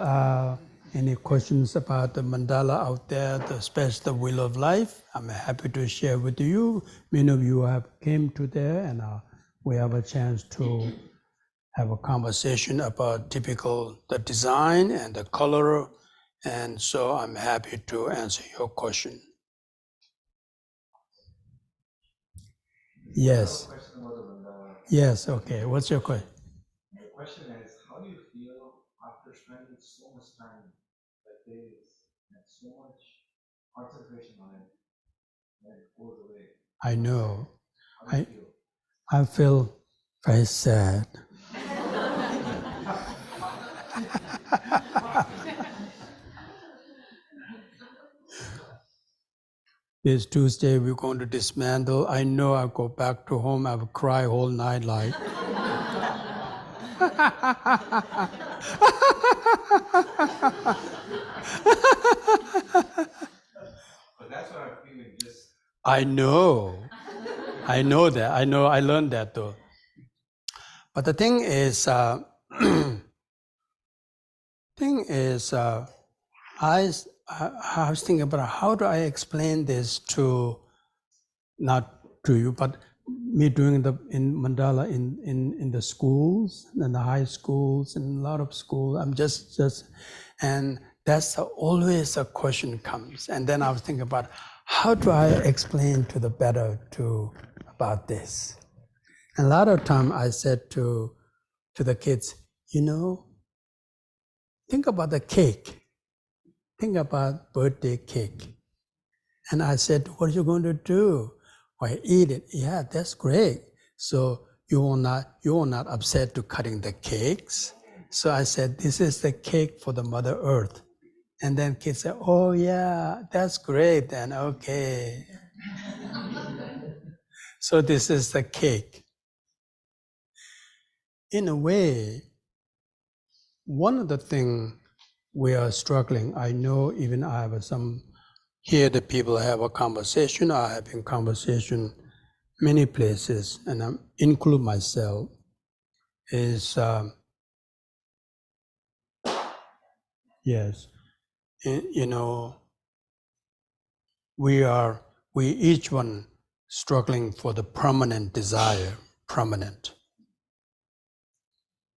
any questions about the mandala out there, especially the wheel of life, I'm happy to share with you. Many of you have came to there, and we have a chance to have a conversation about the design and the color, and so I'm happy to answer your question. Yes. Yes, okay. What's your question? The question is, how do you feel after spending so much time, like days, and so much concentration on it, and it goes away? I know. How do you feel? I feel very sad. This Tuesday we're going to dismantle. I know I'll go back to home, I will cry all night like. But that's what I'm feeling. I know that. I learned that though. But the thing is, I was thinking about how do I explain this not to you, but me doing in Mandala in the schools and the high schools and a lot of schools. I'm just and that's always a question comes. And then I was thinking about how do I explain to the better about this. And a lot of time I said to the kids, think about the cake. Think about birthday cake. And I said, what are you going to do? Why, eat it? Yeah, that's great. So you will not upset to cutting the cakes. So I said, this is the cake for the Mother Earth. And then kids said, oh yeah, that's great then, okay. So this is the cake. In a way, one of the things we are struggling, I know even I have here the people have a conversation, I have been conversation many places, and I include myself, is Yes. We each one struggling for the permanent desire, permanent,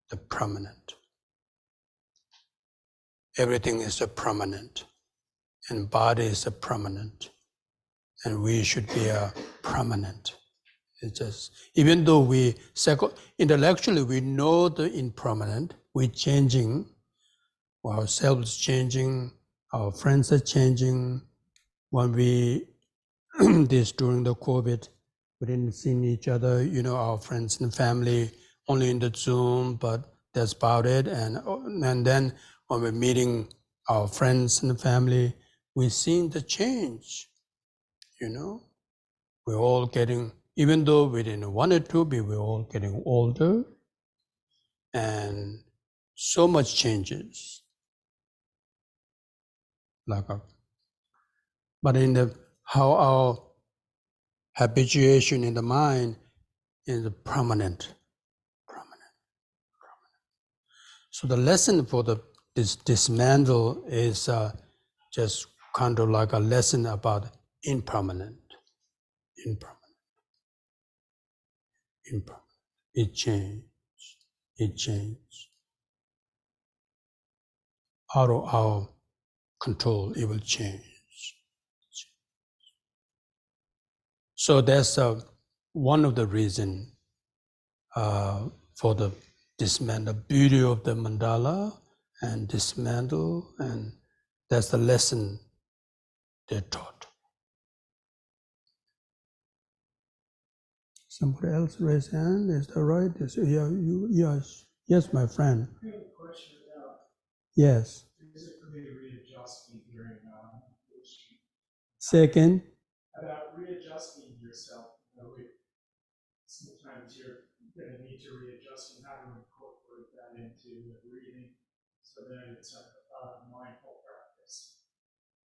the permanent. Everything is a permanent, and body is a permanent, and we should be a permanent. It's just, even though intellectually we know the impermanent, we're changing, ourselves changing, our friends are changing. When we this during the COVID, we didn't see each other, our friends and family only in the Zoom, but that's about it. And then when we're meeting our friends and family, we've seen the change, We're all getting, even though we didn't want it to be, we're all getting older, and so much changes. But how our habituation in the mind is permanent. So the lesson for this dismantle is just kind of like a lesson about impermanent. It changed. Out of our control, it will change. So that's one of the reasons for the dismantle, beauty of the mandala and dismantle, and that's the lesson they're taught. Somebody else raise hand. Is that right? Yes, my friend. I have a question about Yes. physically readjusting during meditation. Second. About readjusting yourself. Sometimes you're going to need to readjust and how to incorporate that into the breathing so that it's a mindful practice.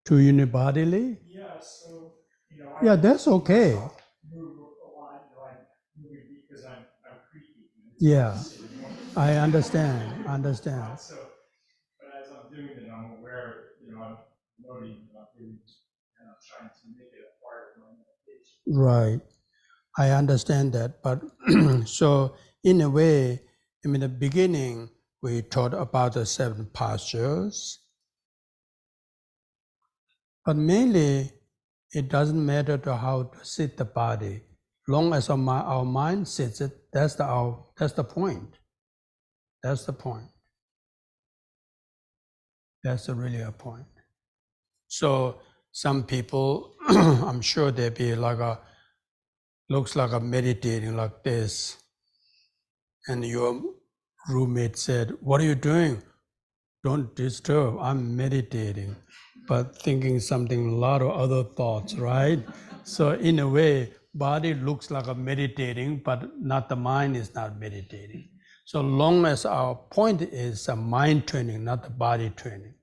To unibodily? Yeah, so, Yeah, that's okay. Move a lot, I'm moving because I'm creepy. Yeah, I understand. So, but as I'm doing it, I'm aware, I'm noting that I'm doing it, and I'm trying to make it a part of my meditation. Right. I understand that. But so in a way, in the beginning, we taught about the 7 postures. But mainly, it doesn't matter to how to sit the body. Long as our mind sits it, that's the point. That's the point. That's really a point. So some people, I'm sure they'd be looks like a meditating like this. And your roommate said, "What are you doing? Don't disturb, I'm meditating," but thinking something, a lot of other thoughts, right? So in a way, body looks like a meditating, but not the mind is not meditating. So long as our point is a mind training, not the body training.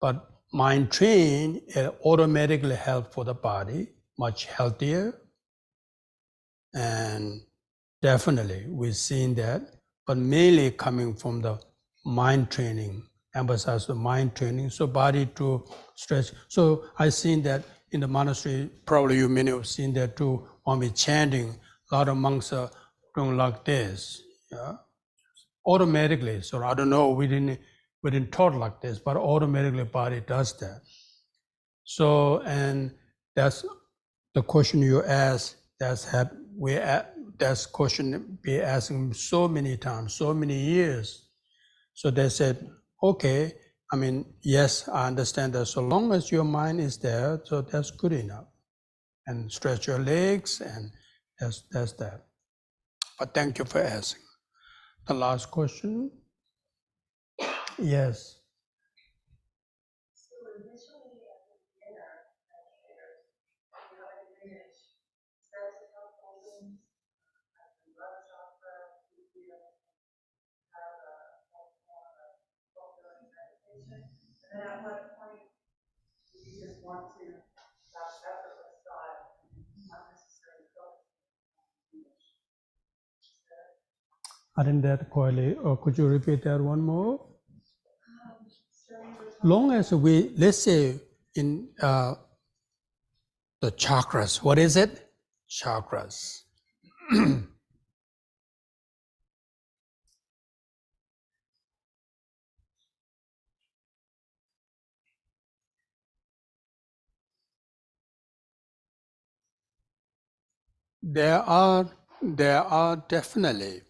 But mind train automatically help for the body, much healthier. And definitely we've seen that, but mainly coming from the mind training, emphasize the mind training, so body to stretch. So I've seen that in the monastery, probably you many have seen that too, when we're chanting, a lot of monks are doing like this, yeah, automatically. So I don't know, we didn't taught like this, but automatically body does that. So, and that's the question you asked, that's question be asking so many times, so many years. So they said, okay, yes, I understand that so long as your mind is there, so that's good enough. And stretch your legs, and that's that. But thank you for asking. The last question? Yes. I didn't that quietly. Or could you repeat that one more? long as we, let's say in the chakras, what is it? Chakras. There are definitely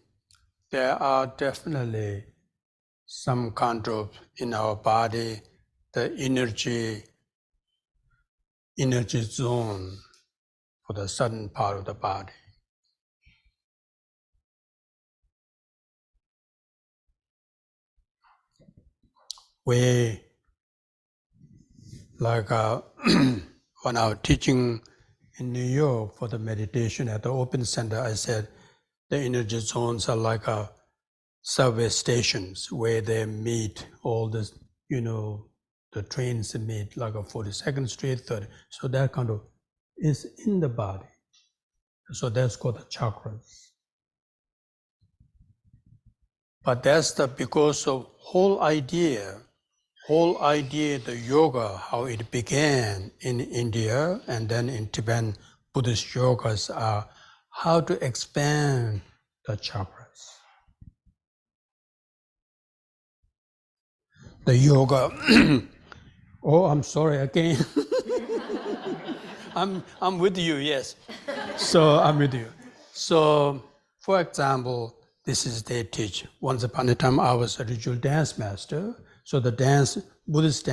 some kind of in our body, the energy zone for the certain part of the body. We like when I was teaching in New York for the meditation at the Open Center, I said the energy zones are like subway stations where they meet all this, the trains meet like a 42nd Street, 30. So that kind of is in the body. So that's called the chakras. But that's because of whole idea, the yoga, how it began in India and then in Tibetan Buddhist yogas are how to expand the chakras. The yoga, oh, I'm sorry again. I'm with you, yes. So I'm with you. So, for example, this is they teach. Once upon a time, I was a ritual dance master. So the Buddhist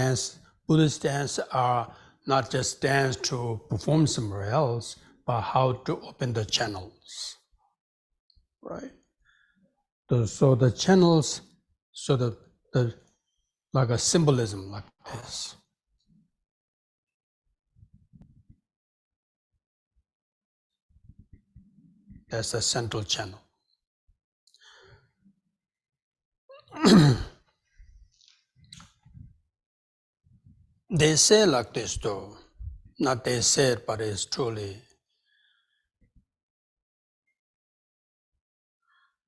dance are not just dance to perform somewhere else, but how to open the channels, right? So the channels, so the like a symbolism like this. That's the central channel. They say like this though, not they said, but it's truly.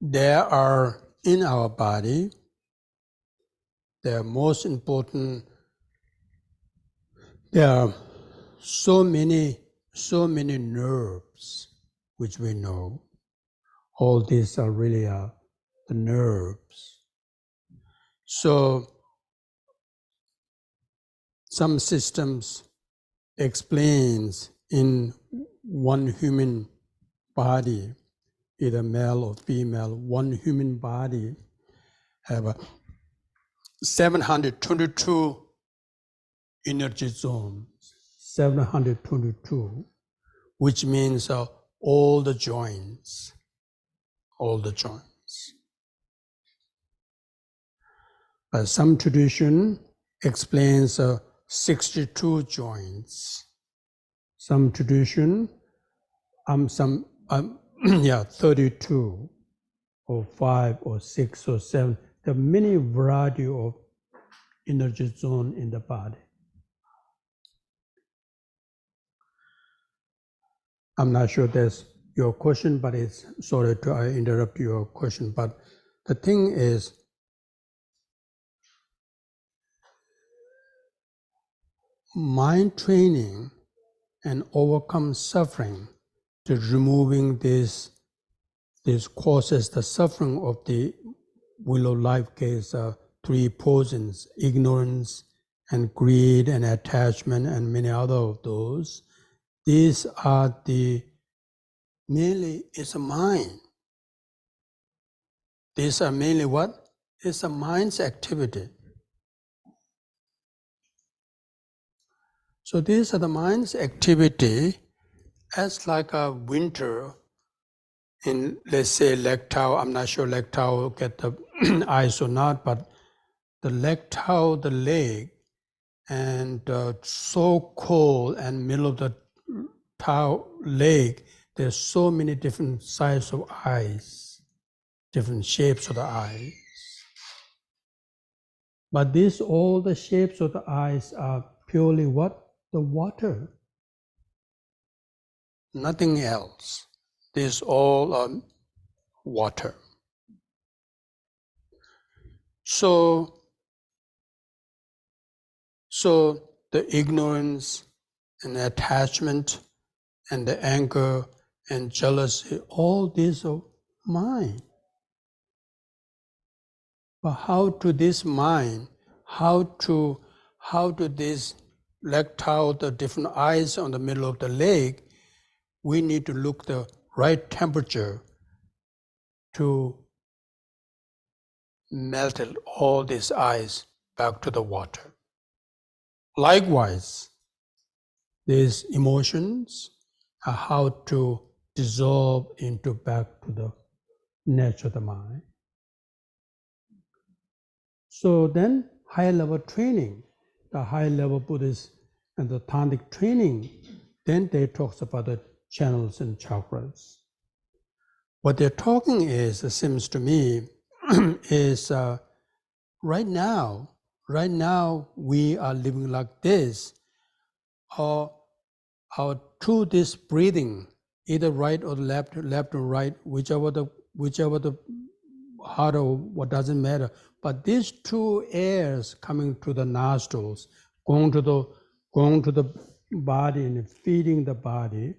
There are in our body, there are most important, there are so many nerves which we know. All these are really the nerves. So some systems explains in one human body, either male or female, one human body have 722 energy zones, 722, which means all the joints. But some tradition explains 62 joints. Some tradition, 32 or 5 or 6 or 7. There are many variety of energy zone in the body. I'm not sure that's your question, but it's sorry to interrupt your question. But the thing is, mind training and overcome suffering to removing this causes the suffering of the wheel of life case three poisons, ignorance and greed and attachment and many other of those. These are it's a mind. These are mainly what? It's a mind's activity. So these are the mind's activity as like a winter in, let's say, Lake Tao. I'm not sure Lake Tao will get the ice or not, but the Lake Tao, the lake, and so cold and middle of the Tao lake, there's so many different sizes of ice, different shapes of the ice. But all the shapes of the ice are purely what? The water. Nothing else. This all water. So So the ignorance and attachment and the anger and jealousy, all these are mine. But how to this mind, how to this let out the different eyes on the middle of the leg, we need to look the right temperature to melt all these ice back to the water. Likewise, these emotions are how to dissolve into back to the nature of the mind. So then higher level training, the high level Buddhist and the Tantric training, then they talk about the channels and chakras. What they're talking is, it seems to me, is right now we are living like this, or through this breathing, either right or left or right, whichever the hard or what doesn't matter. But these two airs coming to the nostrils, going to the body and feeding the body,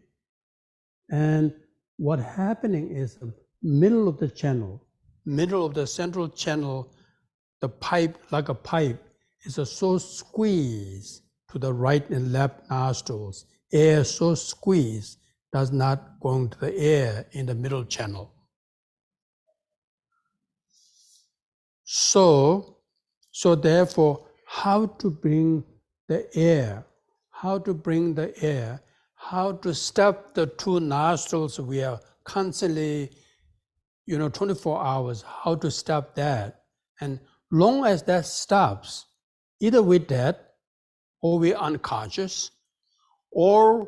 and what happening is middle of the channel, middle of the central channel, the pipe, like a pipe, is so squeezed to the right and left nostrils. Air so squeezed does not go into the air in the middle channel. So therefore, how to bring the air, how to stop the two nostrils we are constantly, 24 hours, how to stop that. And long as that stops, either with that, or we're unconscious, or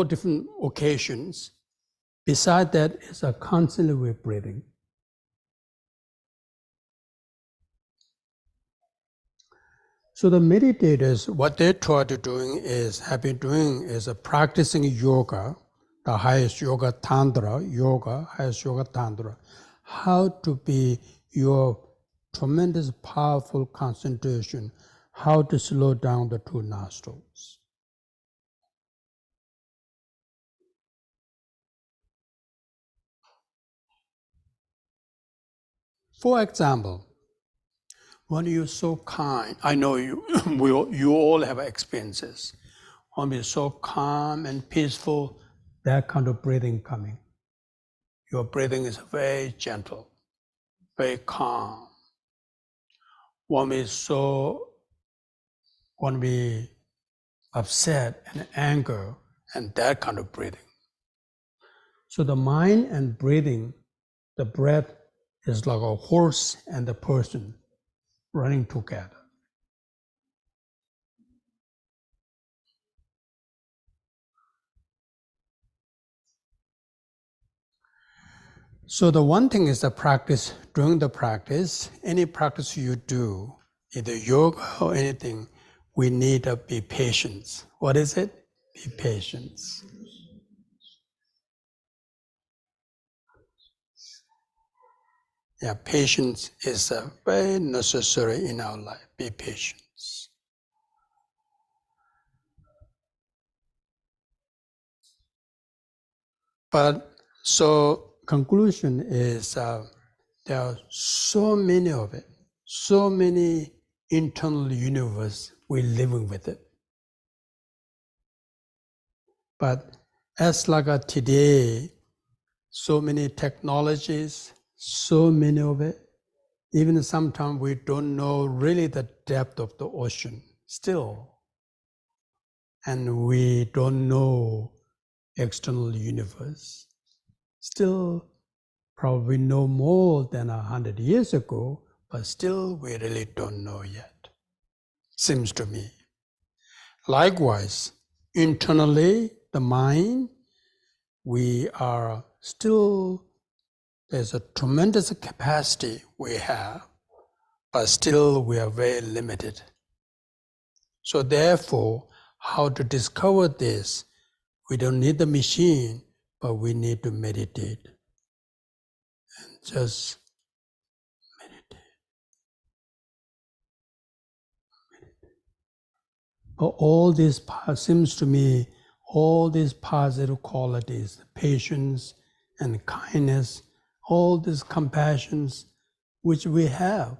different occasions, beside that is a constantly we're breathing. So the meditators, what they try to have been doing is practicing yoga, the highest yoga tantra, highest yoga tantra, how to be your tremendous powerful concentration, how to slow down the two nostrils. For example, when you're so kind, I know you, you all have experiences. When you're so calm and peaceful, that kind of breathing coming. Your breathing is very gentle, very calm. When we upset and anger, and that kind of breathing. So the mind and breathing, the breath is like a horse and the person running together. So the one thing is the practice, during the practice, any practice you do, either yoga or anything, we need to be patient. What is it? Be patient. Yeah, patience is very necessary in our life. Be patient. But so conclusion is there are so many of it, so many internal universe we're living with it. But as like today, so many technologies, so many of it, even sometimes we don't know really the depth of the ocean still. And we don't know external universe. Still probably know more than 100 years ago, but still we really don't know yet, seems to me. Likewise, internally, the mind, we are still, there's a tremendous capacity we have, but still we are very limited. So therefore, how to discover this? We don't need the machine, but we need to meditate. And just meditate. But all these seems to me, all these positive qualities, patience and kindness, all these compassions which we have,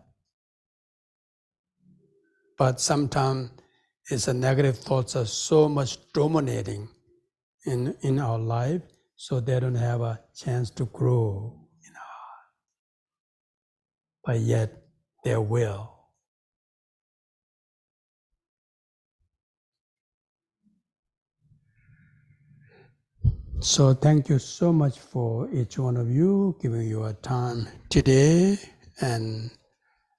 but sometimes it's a negative thoughts are so much dominating in our life, so they don't have a chance to grow, but yet they will. So thank you so much for each one of you giving your time today. And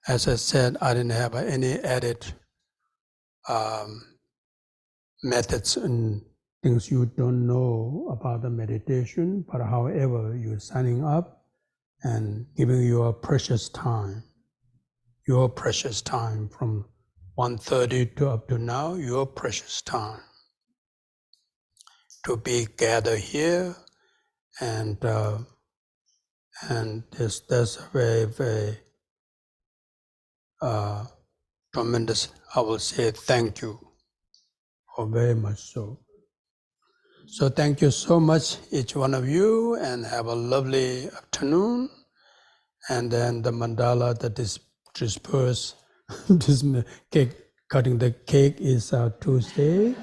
as I said, I didn't have any added methods and things you don't know about the meditation, but however, you're signing up and giving your precious time from 1:30 to up to now, your precious time to be gathered here, and that's a very, very tremendous. I will say thank you, or very much so. So thank you so much, each one of you, and have a lovely afternoon. And then the mandala that is dispersed, this cake, cutting the cake is Tuesday.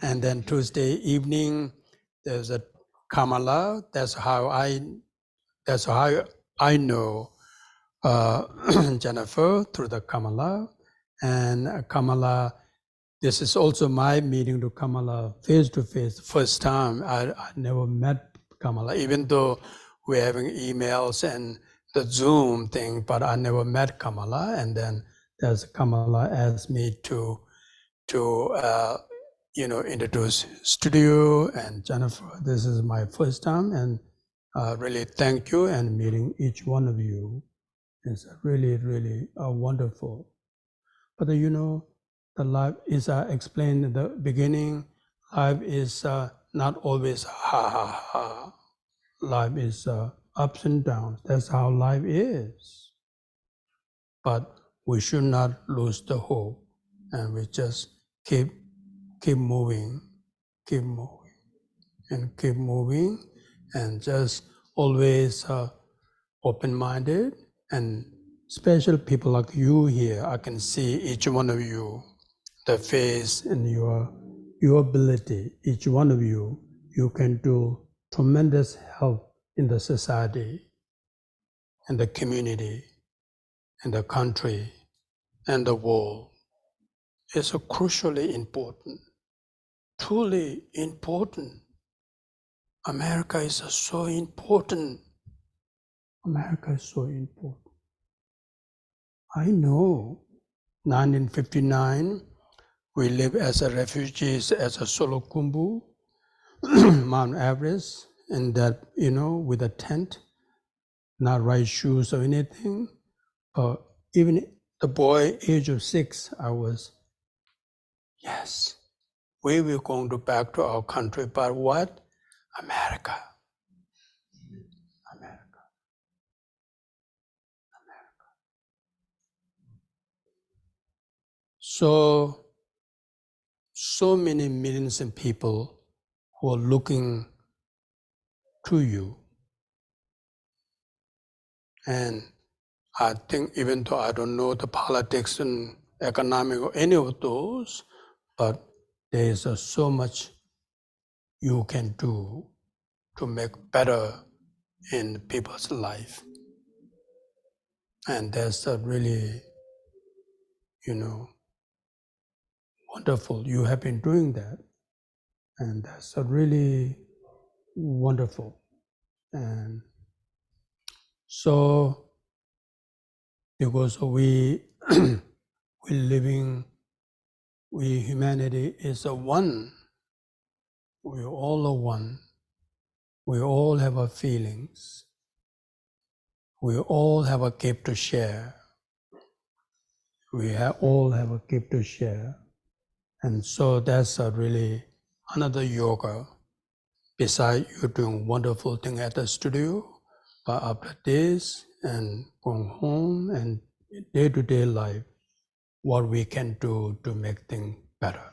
And then Tuesday evening, there's a Kamala. That's how I know Jennifer, through the Kamala. And Kamala, this is also my meeting to Kamala face to face. First time I never met Kamala, even though we're having emails and the Zoom thing, but I never met Kamala. And then there's Kamala asked me to introduce studio and Jennifer. This is my first time, and really thank you, and meeting each one of you is really, really wonderful. But the life is explained in the beginning. Life is not always ha ha ha. Life is ups and downs. That's how life is. But we should not lose the hope, and we just keep moving, keep moving, and keep moving, and just always open-minded. And special people like you here, I can see each one of you, the face and your ability. Each one of you can do tremendous help in the society, in the community, in the country, and the world. It's crucially important, truly important. America is so important. America is so important. I know 1959, we live as a refugees, as a solo kumbu, Mount Everest, and that, with a tent, not right shoes or anything. But even the boy, age of 6, I was, yes, we will going back to our country, but what? America. America. So many millions of people who are looking to you. And I think, even though I don't know the politics and economic or any of those, but there is so much you can do to make better in people's life. And that's really, wonderful. You have been doing that. And that's really wonderful. And so, because we humanity is a one. We all are one. We all have our feelings. We all have a gift to share. We all have a gift to share. And so that's really another yoga. Besides you doing wonderful thing at the studio, but after this and going home and day-to-day life, what we can do to make things better.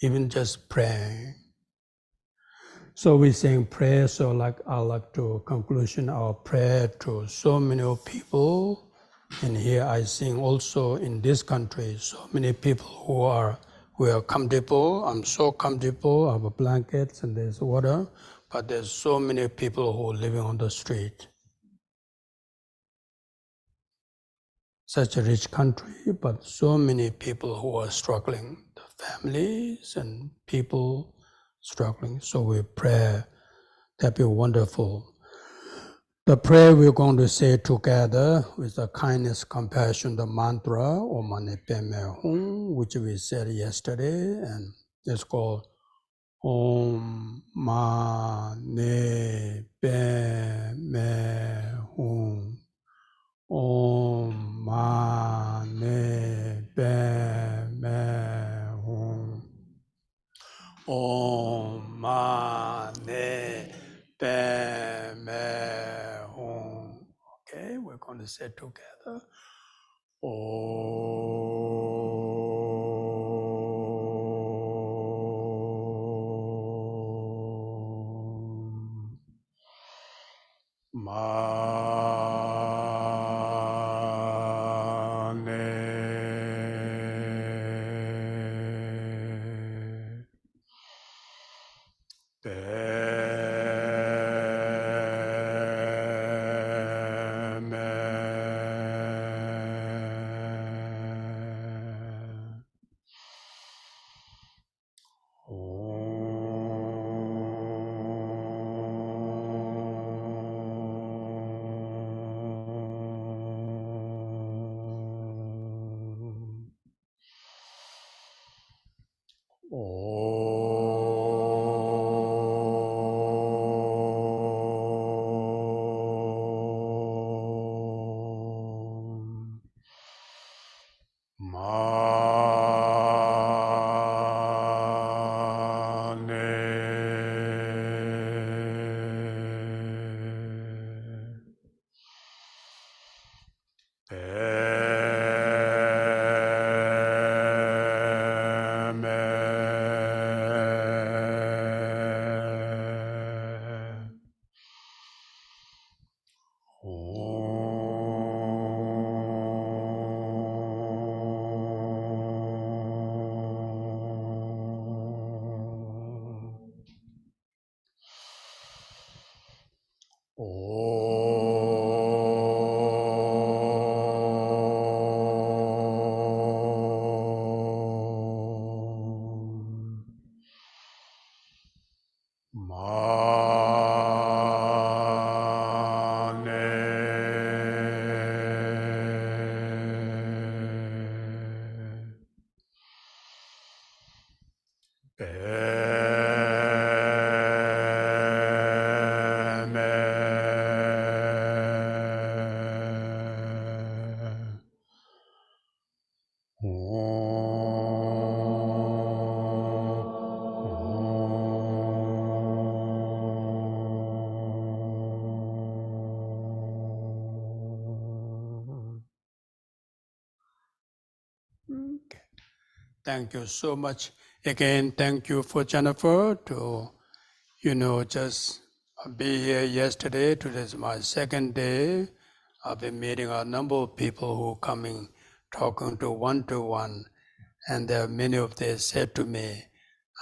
Even just praying. So we saying prayer, so like I like to conclusion our prayer to so many people. And here I sing also in this country, so many people who are comfortable. I'm so comfortable, I have blankets and there's water, but there's so many people who are living on the street. Such a rich country, but so many people who are struggling, the families and people struggling. So we pray, that'd be wonderful. The prayer we're going to say together with the kindness, compassion, the mantra, Om Mani Padme Hum, which we said yesterday, and it's called Om Mani Padme Hum. Om Mani Padme Hum. Om Mani Padme Hum. Okay, we're going to say together. Om Okay. Thank you so much. Again, thank you for Jennifer to, just be here yesterday. Today is my second day. I've been meeting a number of people who are coming, talking to one, and there are many of them said to me,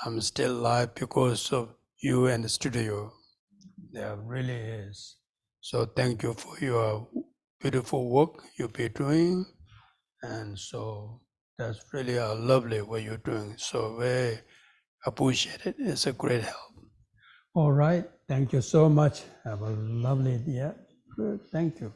I'm still alive because of you and the studio. There really is. So thank you for your beautiful work you've been doing. And so that's really lovely what you're doing. So very appreciate it. It's a great help. All right. Thank you so much. Have a lovely day. Good. Thank you.